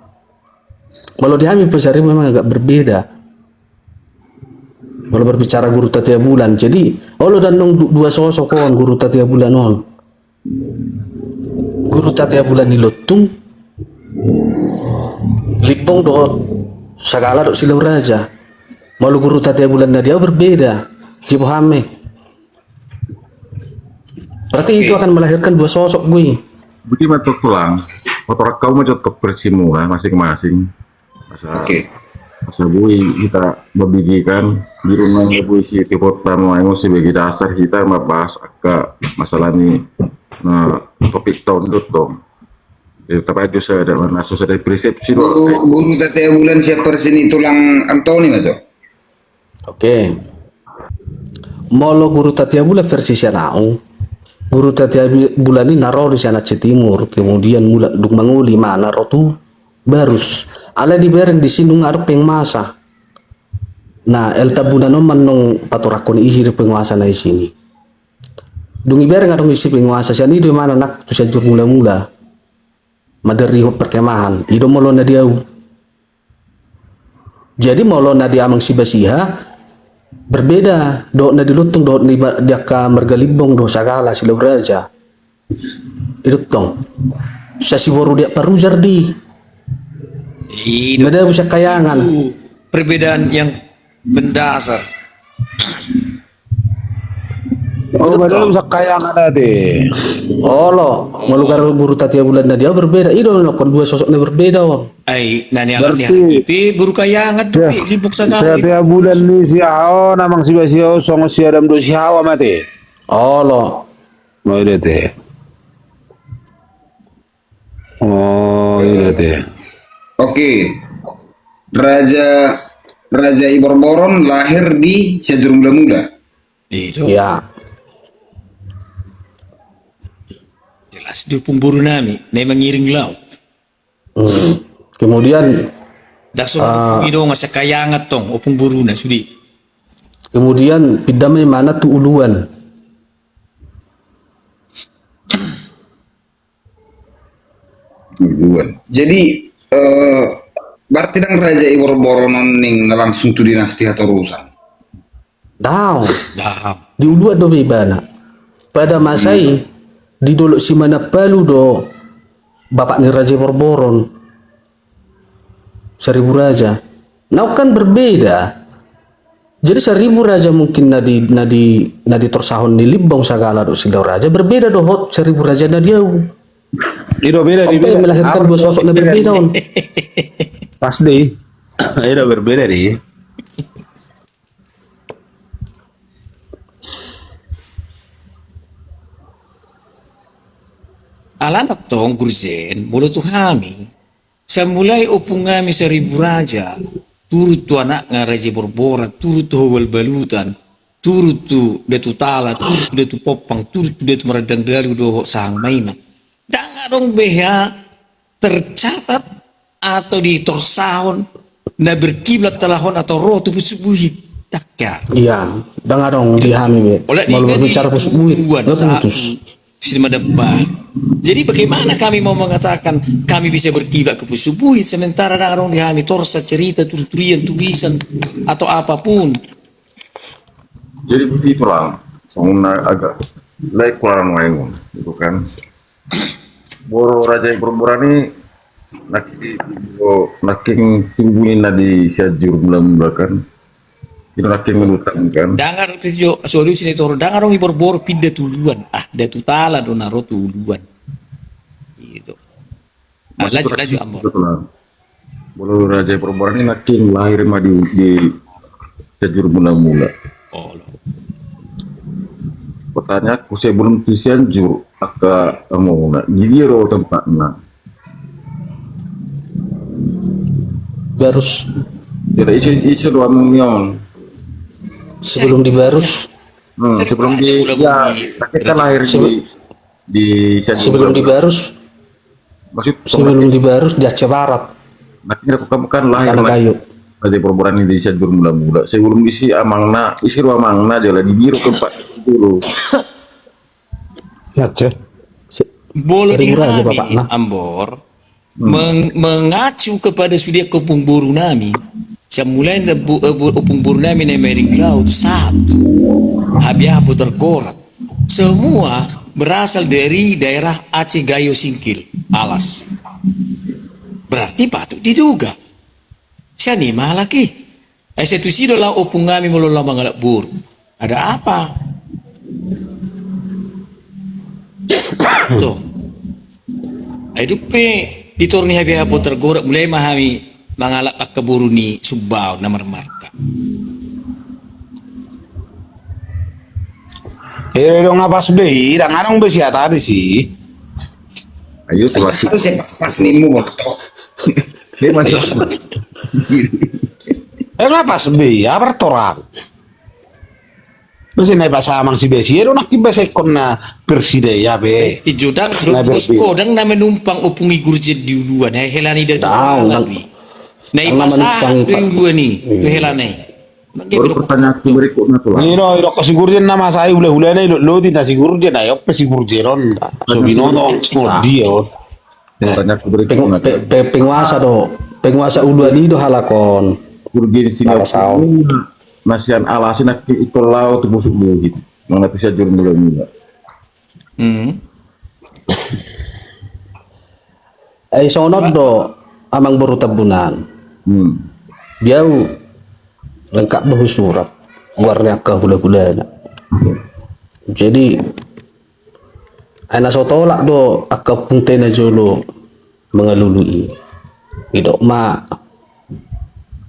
Kalau dihami pesari memang agak berbeda. Kalau berbicara guru tatia bulan, jadi lo dan nong dua sosok kon guru tatia bulan on. Guru tatia bulan nilotung, lipong do sagala do Silau Raja. Malu guru tatia bulan na dia berbeda. Dipahami. Berarti itu akan melahirkan dua sosok gue. Budi matok tulang, motor kau macam tok persimula masing-masing. Masa masa bui kita membidikan di rumah bui si tipe tamu yang sebagai dasar kita membahas agak masalah ini. Nah, topik tahun itu dong. Tapi aja saya ada mana ada persepsi. Guru tatia bulan siapa sini tulang Antoni macam? Oke. Molo guru tatia bulan versi Sianau. Guru tatia bulan ini naro di sana Timur, kemudian mula duk manguli mana rotu barus. Ala di bereng di sini ngaruk pengmasa. Nah, el tabunan manong paturakon isi di penguasa na sini. Dungi bereng adong isi penguasa siani di mana nak tu sajur mula-mula. Madari perkemahan, ido molo na diau. Jadi molo na dia amang sibasiha berbeda, do na dilutung do dia ka mergalibong do sagala silaw raja. Itu tong. Sa siboru dia parujar di. Nada bisa kayangan. Perbedaan yang mendasar. Oh, padahal bisa kayangan tadi. Oh lo, malugar guru tatia bulan na dia berbeda. Ido no kon dua sosoknya berbeda wong. Ay, nani alam ni Ipi, buru kayangan tuh, libuk sagala. Tiap bulan ni si Ao namang si Basio songo si Adam do si Hawa mati. Oh lo, Oh iya teh. Oh iya teh. Oke. Raja Iborboron lahir di Sajur Muda. Itu ya. jelas di pemburu nami, mengiring laut. Kemudian Dakso itu ngasa kayangat tong, opung buru na sudi. kemudian pidamai mana tu uluan. Jadi berarti nang Raja Iborboron ning langsung tu dinasti atau urusan. Dah, Dah, di uluan do bebana. Pada masai di dolok si mana palu do bapak ni Raja Borboron 1000 raja. Nah kan berbeda. Jadi 1000 raja mungkin nadi torsahon ni libong sagala do silaw raja berbeda do hot 1000 raja na dia. Itu beda di Apa yang melahirkan dua sosok na berbeda on. Pas deh. Itu berbeda deh. alanat tong gurzen, mulu tu hami. Semulai opung kami 1000 raja, turut tu anak nga Raja Borboran, turut tu hawal balutan, turut tu detu tala, turut tu detu popang, turut tu detu meradang dalu do sang maiman. Danga dong beha tercatat atau di torsahon na berkiblat talahon atau roh tu pusubuhit takya. Iya, dengar dong dihami be. Oleh Malu berbicara putus putus. Sistem depan. Jadi bagaimana kami mau mengatakan kami bisa berkiblat ke pusubuhit sementara dong dihami torsa cerita tulisan tulisan atau apapun. Jadi begitulah, soalnya agak lain kurang main, itu kan. Boro Raja Iborboron ini naking tingguin di Sajur mula-mula kan. Itu naking menutang kan. Dangar itu jo solusi itu dangar dong Iborbor pidda tuluan. Datu tala do naro tuluan. Gitu. Laju ambon. Betul. Boro Raja Iborboron ini naking lahir mah di Sajur mula-mula. Oh. Pertanyaan aku sebelum Cianjur agak mau nak giro tempatnya. Barus Jadi isi 2 miliar. sebelum di Barus, Sebelum di ya, kita lahir di Cianjur. sebelum di Barus, sebelum di Barus di Aceh Barat, Nanti aku kan lahir Tanah Kayu. Raja Iborboron ini di Cianjur mula-mula. Sebelum isi amangna, isi ruamangna dia lah di biro tempat dulu. Ya, Ceh. Boleh 1000 raja, dihami Bapak, nah. Ambor mengacu kepada sudia kopung buru nami. Semulai opung buru nami nemering laut satu. Habiah terkorat. Semua berasal dari daerah Aceh Gayo Singkil, Alas. Berarti patut diduga. Siapa lagi? Ay sa tusido lang opung kami mula lang mga labur. Ada apa? Tuh. Ay dupe ditor ni habi hapo tergorak mulai mahami mga lapak kaburu ni Subbao na marmarka. Dong apa sebehi, dan anong besi tadi sih? Ayo telah Itu saya pas nih mu botok. dia masih Ngapa sebehi? Apa torang? Besi naik bahasa amang si besi, nak bahasa ikon na perside ya be. Ti jodang Nah, posko dang na menumpang opungi gurjet di uluan. Hai helani da tu. Na menumpang ipasa di uluan ni. Tu helani. baru pertanyaan berikutnya tuh lah. Iro ko sigurjen nama saya ulah na lo di na sigurjen na yo pe sigurjeron. So binono dia. Pertanyaan berikutnya. penguasa do penguasa uduan do halakon Urgensi Salah nasian alasin nak ikut laut busuk dulu gitu. Mana bisa jurung dulu juga. ay sonod do amang baru tabunan biau lengkap bahu surat warna ke hula-hula na. Jadi ay nasotolak do akapung tena jolo mengalului idok ma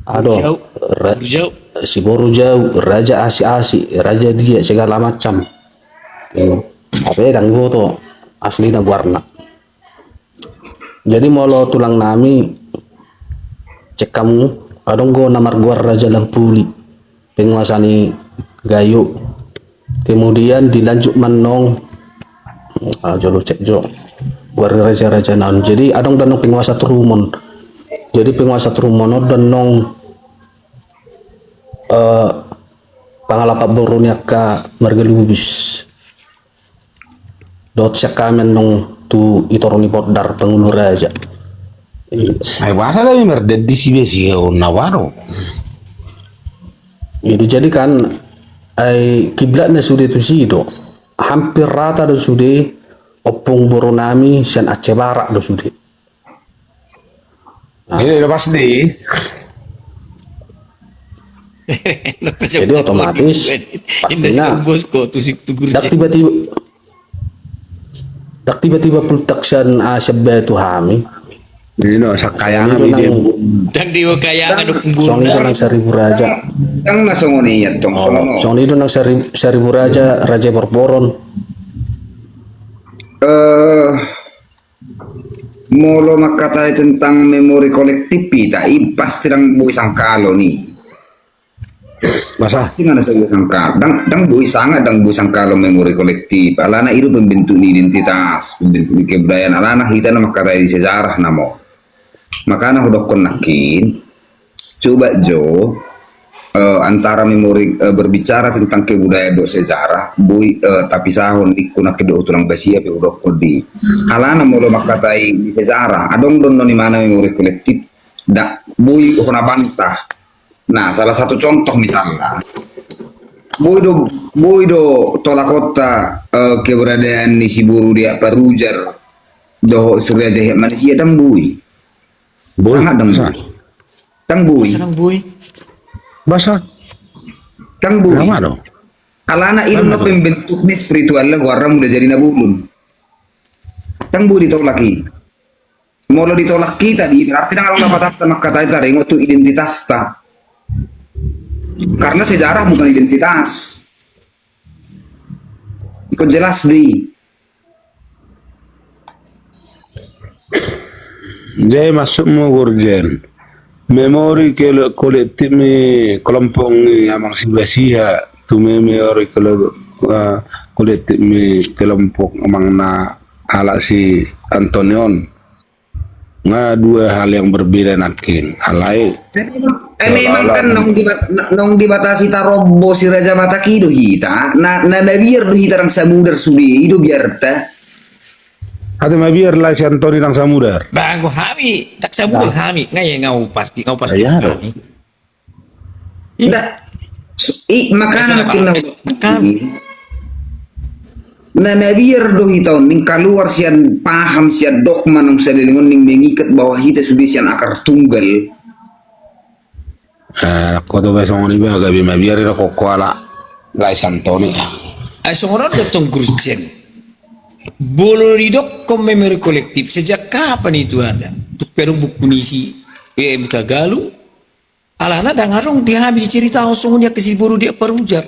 ado Jauh. si boru jauh raja asi raja dia segala macam apa dan gua tuh asli na warna. Jadi molo tulang nami cek kamu adong go namar guar raja Lampuli penguasa ni Gayo, kemudian dilanjut menong jolo cek jo guar raja naon. Jadi adong danong penguasa Trumon, jadi penguasa Trumon danong pangalapak borunya ka margelubis dot sakamen nong tu itoroni bodar pengulu raja. Ay bahasa kami merded di si besi nawaro. Itu jadi kan ay kiblatnya sudah itu sih do hampir rata do sudah opung boronami sian Aceh Barat do sudah. Ini udah pasti. Jadi otomatis pastinya tak tiba-tiba pultaksyan asyabatu hami. Ini no sakayang kami dia. Dan dia kaya anu Song itu pemburu. nang Seribu Raja. Yang nasongoni ya tong sono. Song itu nang Seribu Raja Raja Borboron. Molo makatai tentang memori kolektif tai pasti dang bui sangkalo nih. Masa Pasti mana saya sangkal. Dang bui sangat dang bui sangkalo memori kolektif. Alana itu pembentuk identitas, pembentuk kebudayaan. Alana kita nama makatai di sejarah namo. Makanya udah konakin. Coba Jo antara memori berbicara tentang kebudayaan do sejarah bui tapi sahon ikuna kedo tulang basia pe udah kodi halana molo makatai di sejarah adong don noni mana memori kolektif da bui kona bantah. Nah salah satu contoh misalnya bui do tolak kota keberadaan di Siburu dia Parujar do Surya Jaya Malaysia dan bui sangat dang bui Senang bui. bahasa Kang Bui. nama dong. Alana ilmu no pembentuknya spiritual lah orang udah jadi nabulun. Kang Bui ditolak lagi. Mau lo ditolak kita di berarti kalau dapat sama kata itu ada itu identitas ta. Karena sejarah bukan identitas. Ikut jelas di. Jadi masuk mau gurjen. Memori kolektif mi kelompok ni amang si basia tu memori kolektif mi kelompok amang na ala si Antonion nga dua hal yang berbeda nakin alai Memang kan nong dibatasi tarobo si Raja Mata Kido hita. Na biar do hita rang samudar sudi itu biar teh. ada biar lah si Antoni nang samudar Bago hami, tak sabul hami ngay ngau pasti Ayah, kami. Tidak. Makanya makin Kami. Nah, biar do hitaw ning keluar sian paham sian dogma nung salilingon ning mengikat bahwa hita sudah sian akar tunggal. Ko to beso ngoni be aga be mabiari ko kwala lai santoni. Ay songoran datang Gurjen. Boloridok kom memori kolektif sejak kapan itu ada? Untuk perung bukunisi WM Tagalog. Alana dangarong diambil cerita osongnya ke Siburu dia perujar.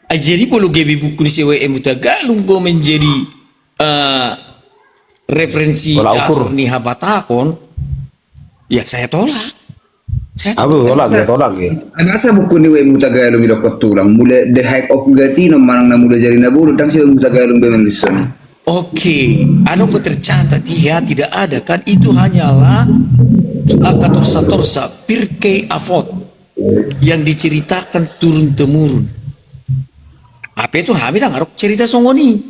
Jadi bolu gebi bukunisi WM Tagalog go menjadi referensi Tolak ukur. dasar nih habatakon. Ya saya tolak. Saya Abu tolak ya. Anasa buku ni wei mutagalung ilo kotulang mulai the hype of gati no manang na mulai jadi nabulu tang si mutagalung bemen lisoni. Oke, anu ko tercatat ya tidak ada kan itu hanyalah torsa-torsa Pirkei Avot yang diceritakan turun temurun. Apa itu kami dah ngarok cerita songoni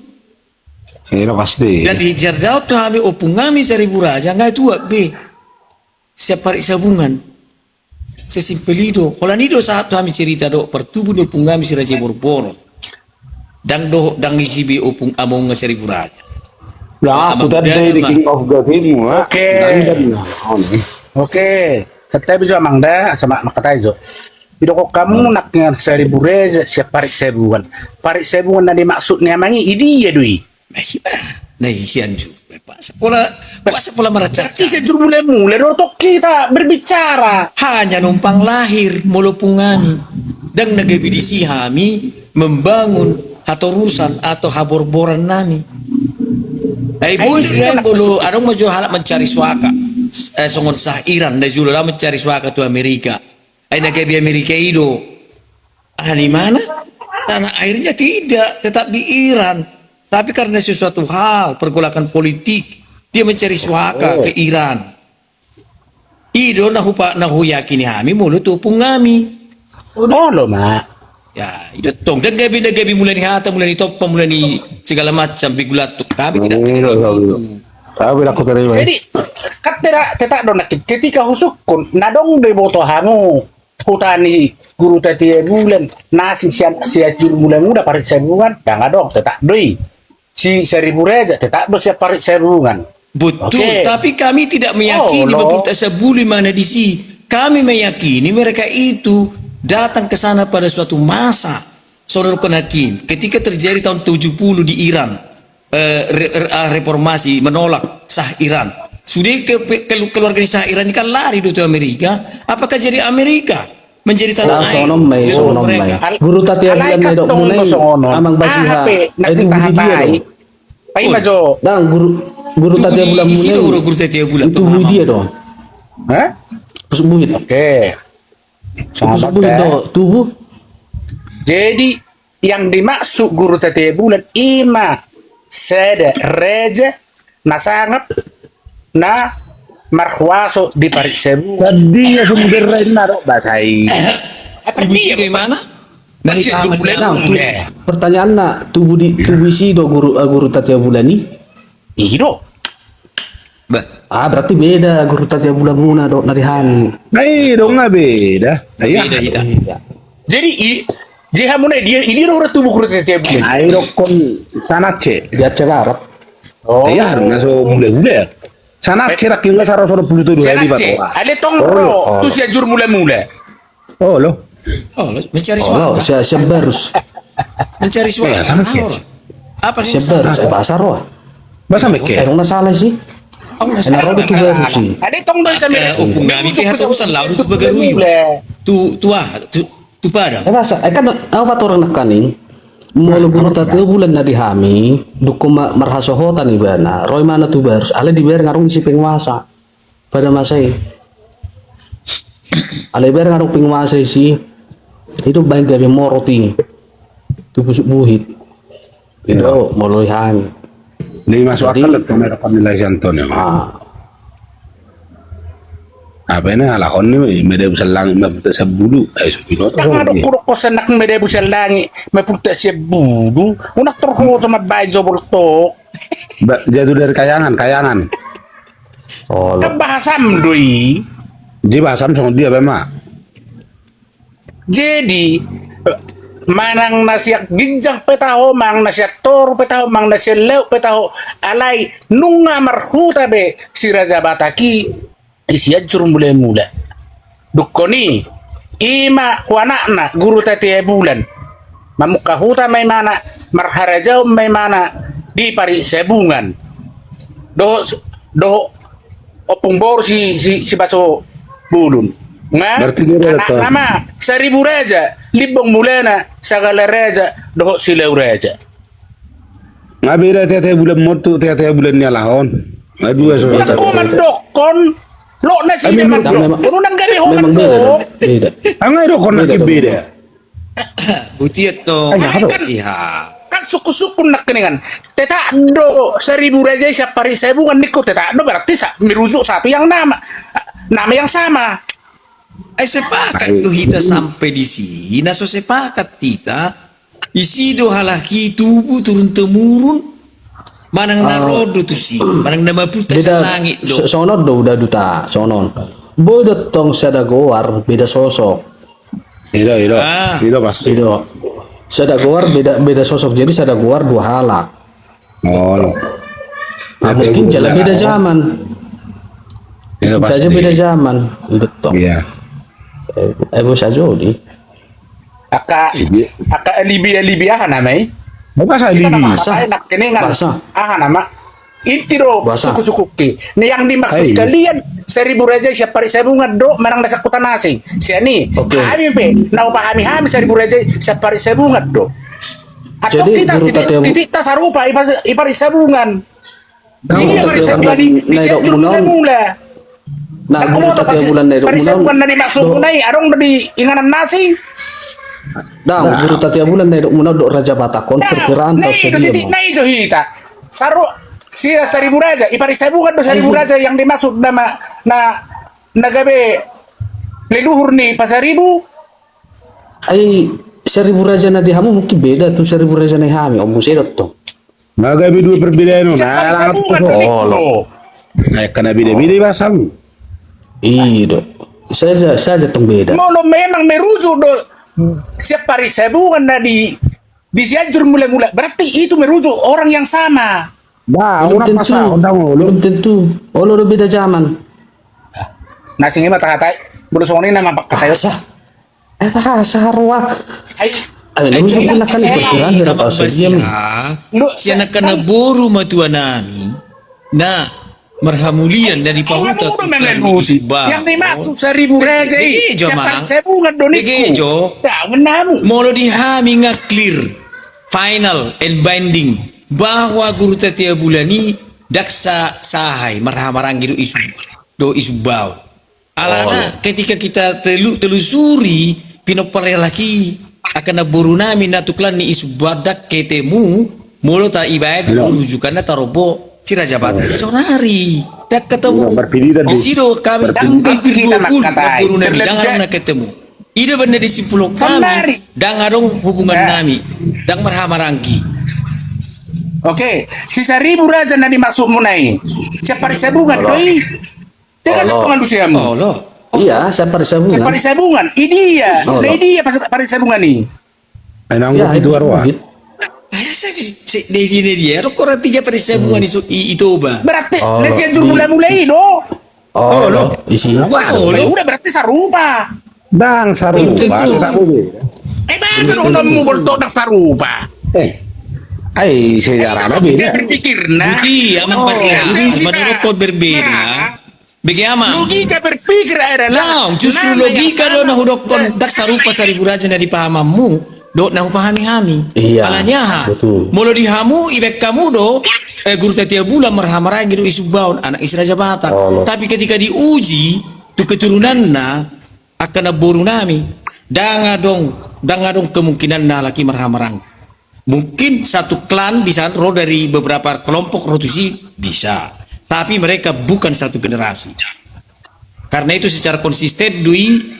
Ini pasti. dan di jardau tu kami opung kami 1000 raja nggak itu be siap hari sabungan. Sesimpel itu. Kalau nido saat kami cerita do pertubuh do opung kami si raja Borboro dan isi be opung among 1000 raja. Lah aku tadi di King of God ini Oke. Oke, kata bisa mangda sama kata itu. Tidak kok kamu nak ngar 1000 reza siap parik 1000-an. Parik 1000-an nadi maksudnya mangi idi ya dui. Nah isian juga Pak sekolah meracaca Ci sejur mulai rotok kita berbicara. hanya numpang lahir molopungani dan nagebidisi kami membangun hatorusan atau haborboran nami. Bos yang dulu ada maju halak mencari suaka songon sah Iran dan juga lah mencari suaka tu Amerika. Nagebi Amerika itu di mana tanah airnya tidak tetap di Iran, tapi karena sesuatu hal pergolakan politik dia mencari suaka ke Iran. Ido nahu yakini kami mulut tupung kami. Oh lo mak. Ya, itu tong dan gabi mulai ni hata mulai ni topa mulai ni segala macam bigulatuk kami tidak Tapi aku terima. Jadi katera tetak dona ketika husukun nadong de boto hamu hutani guru tati bulan nasi sian juru bulan muda parit sebungan dan dong tetak doi si 1000 reja tetak do siap parit sebungan. betul. Oke. Tapi kami tidak meyakini Oh, bahwa sebuli mana di si. Kami meyakini mereka itu datang ke sana pada suatu masa. Saudara Konakin, ketika terjadi tahun 70 di Iran, reformasi menolak sah Iran. Sudah keluarga sah Iran ini kan lari dari Amerika. Apakah jadi Amerika menjadi tanah air? Sonom may mereka. Guru tati Alay bulan may dok katong munay no songono. amang basiha. Hape Ay di nagtatahabay. dia do. Pai majo. Dang guru tati bulan Isi munay. do guru tati bulan. Itu dia do. Hah? Pusuk buhit. Oke. Pusuk buhit do tubuh. Jadi yang dimaksud guru tete bulan ima seda reja nasangap na marhuaso di parik sebu. Tadi ya sumber lain naro basai. Ibu isi dari mana? Dari Guru bulan Dang, mulai. pertanyaan nak tubuh isi do guru tati bulan ni. Ido. Berarti beda guru tati bulan muna do narihan. Ay, dong nga beda. Ay, Beda kita. Jadi jiha mulai dia ini orang tubuh guru tete bulan. ay, kon sana ce. Dia cegarap. Oh. Ay, harus ngaso mulai. Sana ce rak yung saro saro puluh tuh Saya di nak cek. Ada tongro. Tu sia jur mulai. Oh, lo. Oh, mencari Oh, suaka. siya barus. Mencari suaka. Ya, sama kayak. Apa sih? Siya barus. Pasar wah. Basa meke. Erong nasalah sih. Oh, Enaro itu baru sih. Ada tongro kami. Upung kami pihak urusan laut itu bagaruyu. Tu pada. Basa, kan awat orang nakaning. Mulu guru tati bulan na dihami, duko marhasohotan ibana. Roy mana tu barus. Ale dibayar ngarung si penguasa. Pada masa ini. Ale dibayar ngarung penguasa sih. Itu baik gawe moroti. Tu busuk buhit. Itu muluhan. Ni masuk akal itu mereka nilai Antonio. Apa ini alahon ni mede usalang mabuta sa bulu ay supino to. Ang ano kuro ko sa nak medebu sa langi, mapunta siya budu, unak torho sa mabay jobol to. Jatuh dari kayangan. Oh, Kabahasam doi. Di basam sama dia bema. Jadi manang nasyak ginjang petaho, mang nasyak tor petaho, mang nasyak lew petaho, alay nunga marhuta be si Raja Bataki isiajur mula-mula. Dukkoni ima wanakna guru tati bulan. Mamuka huta may mana marharajau may mana di pari sebungan. Do opung bor si baso bulun. Nga Berarti dia anak datang. nama 1.000 raja libong mulana sagala raja do silau raja. Nga beda tiap-tiap bulan motu tiap-tiap bulan niya lahon. Nga dua Yang ko mandokon lo na si memang- mandok. Kuno nang gabi ho memang beda mandok. beda Ang ngayon ko na Beda dong. beda. Buti ito, kasihan. Kan suku-suku nak keningan. Teta do 1.000 raja siya pari sebungan niko teta do berarti merujuk satu yang nama yang sama. Ay sepakat lo kita sampai di sini, naso sepakat kita, isido halaki tubuh turun temurun, manang narodo tu si, manang nama putas sa beda langit do. sonon do udah duta sonon boy tong sada goar beda sosok Ilo Ah. pas. itu sada goar beda sosok jadi sada goar dua halak. Oh, no. Nah, mungkin jalan beda zaman Ilo mungkin saja beda zaman itu tong Iya. saja di Aka alibi namai. Apa sa Kita nama Bahasa. apa nak keningan. Bahasa. Nama inti do Bahasa. suku-suku ki. Nih yang dimaksud Hai. kalian 1.000 raja siya pari sebungan do marang nasa kutan nasi. Siya ni Oke. kami pe nau pahami 1.000 raja siya pari sebungan do. Atau Jadi, kita guru Tatiabu- titik tas sarupa ipari sebungan. Guru Ini yang pari Tatiabu sebungan di nai siya dok munaon. mula. nah Aku guru mau tahu tatiap bulan dari pari munaon sebungan na dimaksud do- munai arong di inganan nasi. guru tatiap bulan dari munaon do raja batakon perkiraan tau Nih, sedia titik mo nai jo hita. Saru sia 1.000 raja, ipari sebungan do 1.000 raja yang dimaksud nama nagabe leluhur nih pasaribu. ay 1.000 raja na dihamu mungkin beda tuh 1.000 raja na hami om musedot to Magabi dua perbedaan no. Ipari Nah, sebungan do oh, niko. Nah, karena beda-beda basang. iya dok saja tong beda Mono memang merujuk do siap pari sebungan na di siajur mula-mula. Berarti itu merujuk orang yang sama. Bah, belum una tentu pasah undang belum tentu oh lo udah beda zaman Nasi ini mata katai, bulu songoni nama pak katai. bahasa bahasa harwa Ay, ay lu mungkin akan perkiraan hira tau sedia mi lu Siya na kanaboru matua nami na marhamulian dari pahuta Kamu mengelusi. Yang dimaksud 1.000 raja ini. Begejo, Siapa Mang. sebungan do niko. Begejo. Ya, menamu. Molo dihami nga clear, final and binding bahwa guru tatia bulani daksa sahay marhamarang do isu baw. Alana ketika kita telusuri pinoparelaki akan naboru namin natuklan ni isu badak ketemu molo ta ibae rujukan na tarobo si Raja Bata si Sonari dak ketemu Berpilihan di di- sido kami berpilihan. hampir Kita 2 bulan makatai. naboru nami Terlebih- dangan na ketemu ida benda disimpulok Sonari. kami dang adong hubungan Ya. nami dang marhamarangki. Oke, si 1.000 raja na dimaksud munai. Siapa sebungan doi. Teka sa pengalusiamu. Oh lo. iya saya pada Siapa sabungan sebungan? Idia. Oh, Nah, loh. idia pas sebungan nih. Enang ya itu arwah. bukit. Ayah saya dia rokora tiga persebuan itu ba. Berarti Oh, nasi jur di- mulai-mulai do. oh lo isinya Wow, Ya lo. udah berarti sarupa. Bang, saru. Tentu. Bahasa tak boleh. Bahasa dong kamu boltok dak sarupa. Ay, sejarahnya Dia beda. berpikir nah. Buti amang pasihan Logika. menurut kod berbeda. Bagaimana? Logika berpikir adalah. Nah, justru nama logika yang do sama. na hudokon dak sarupa 1.000 raja na dipahamamu do na pahami-hami. Iya, Palanya ha. betul. Molo dihamu ibek kamu do guru tatia bulan marhamarang gitu isu baun anak isi Raja Bata. Tapi ketika diuji tu keturunan na akan naboru nami dangadong kemungkinan na laki marhamarang. Mungkin satu klan di sana roh dari beberapa kelompok rotusi bisa. Tapi mereka bukan satu generasi. Karena itu secara konsisten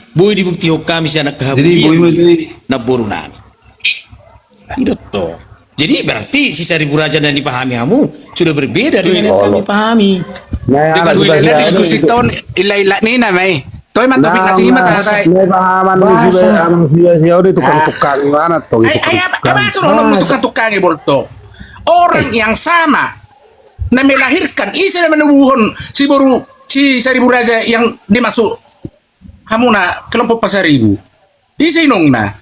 boy dibukti kami si anak Jadi boy kehabulian naboru nami. Itu toh. Jadi berarti si 1.000 raja dan dipahami kamu sudah berbeda dengan yang kami pahami. Nah, Dengan sudah wilayah siya. diskusi tahun ila-ila ni na may. Toy man topik nasi imat tatay. May pahaman mo Bahasa. siya. Ang siya di tukang-tukang. Mana to? Apa suruh orang tukang-tukang bolto. Orang yang sama na melahirkan isa na menubuhon si si Seribu Raja yang dimasuk hamuna kelompok Pasaribu. Di sinong na.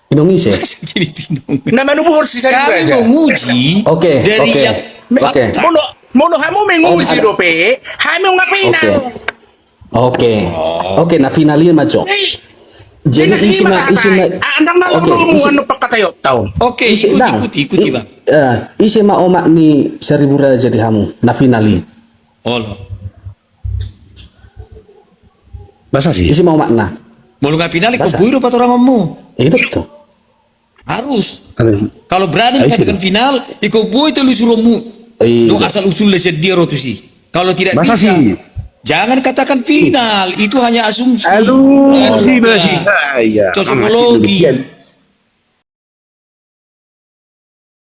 Indonesia. Jadi tinong. Nama nubuhor si Seribu Kami Raja. menguji Oke, dari oke. yang Oke. Mono hamu menguji ada- dope. Hamu ngapain Oke. Oke. Oke, na finalin majo. Jadi isi Andang na Oke, ngomong isi- ano pakatayo taon. Oke, isi ikuti bang. isi ma omak ni Seribu Raja di hamu na finali. Allah. Masa sih? Isi ma omak na. Mau nggak final, kau Masa? buiru patah orang kamu. Itu tuh. Harus. Ano? Kalau berani Ayo, mengatakan final, ikut boy itu lu suruhmu. Iya. Dong asal usul leset dia rotu sih. Kalau tidak Masa bisa, sih? jangan katakan final. Itu hanya asumsi. Aduh, Bukan. sih, masih. Iya. Cocokologi.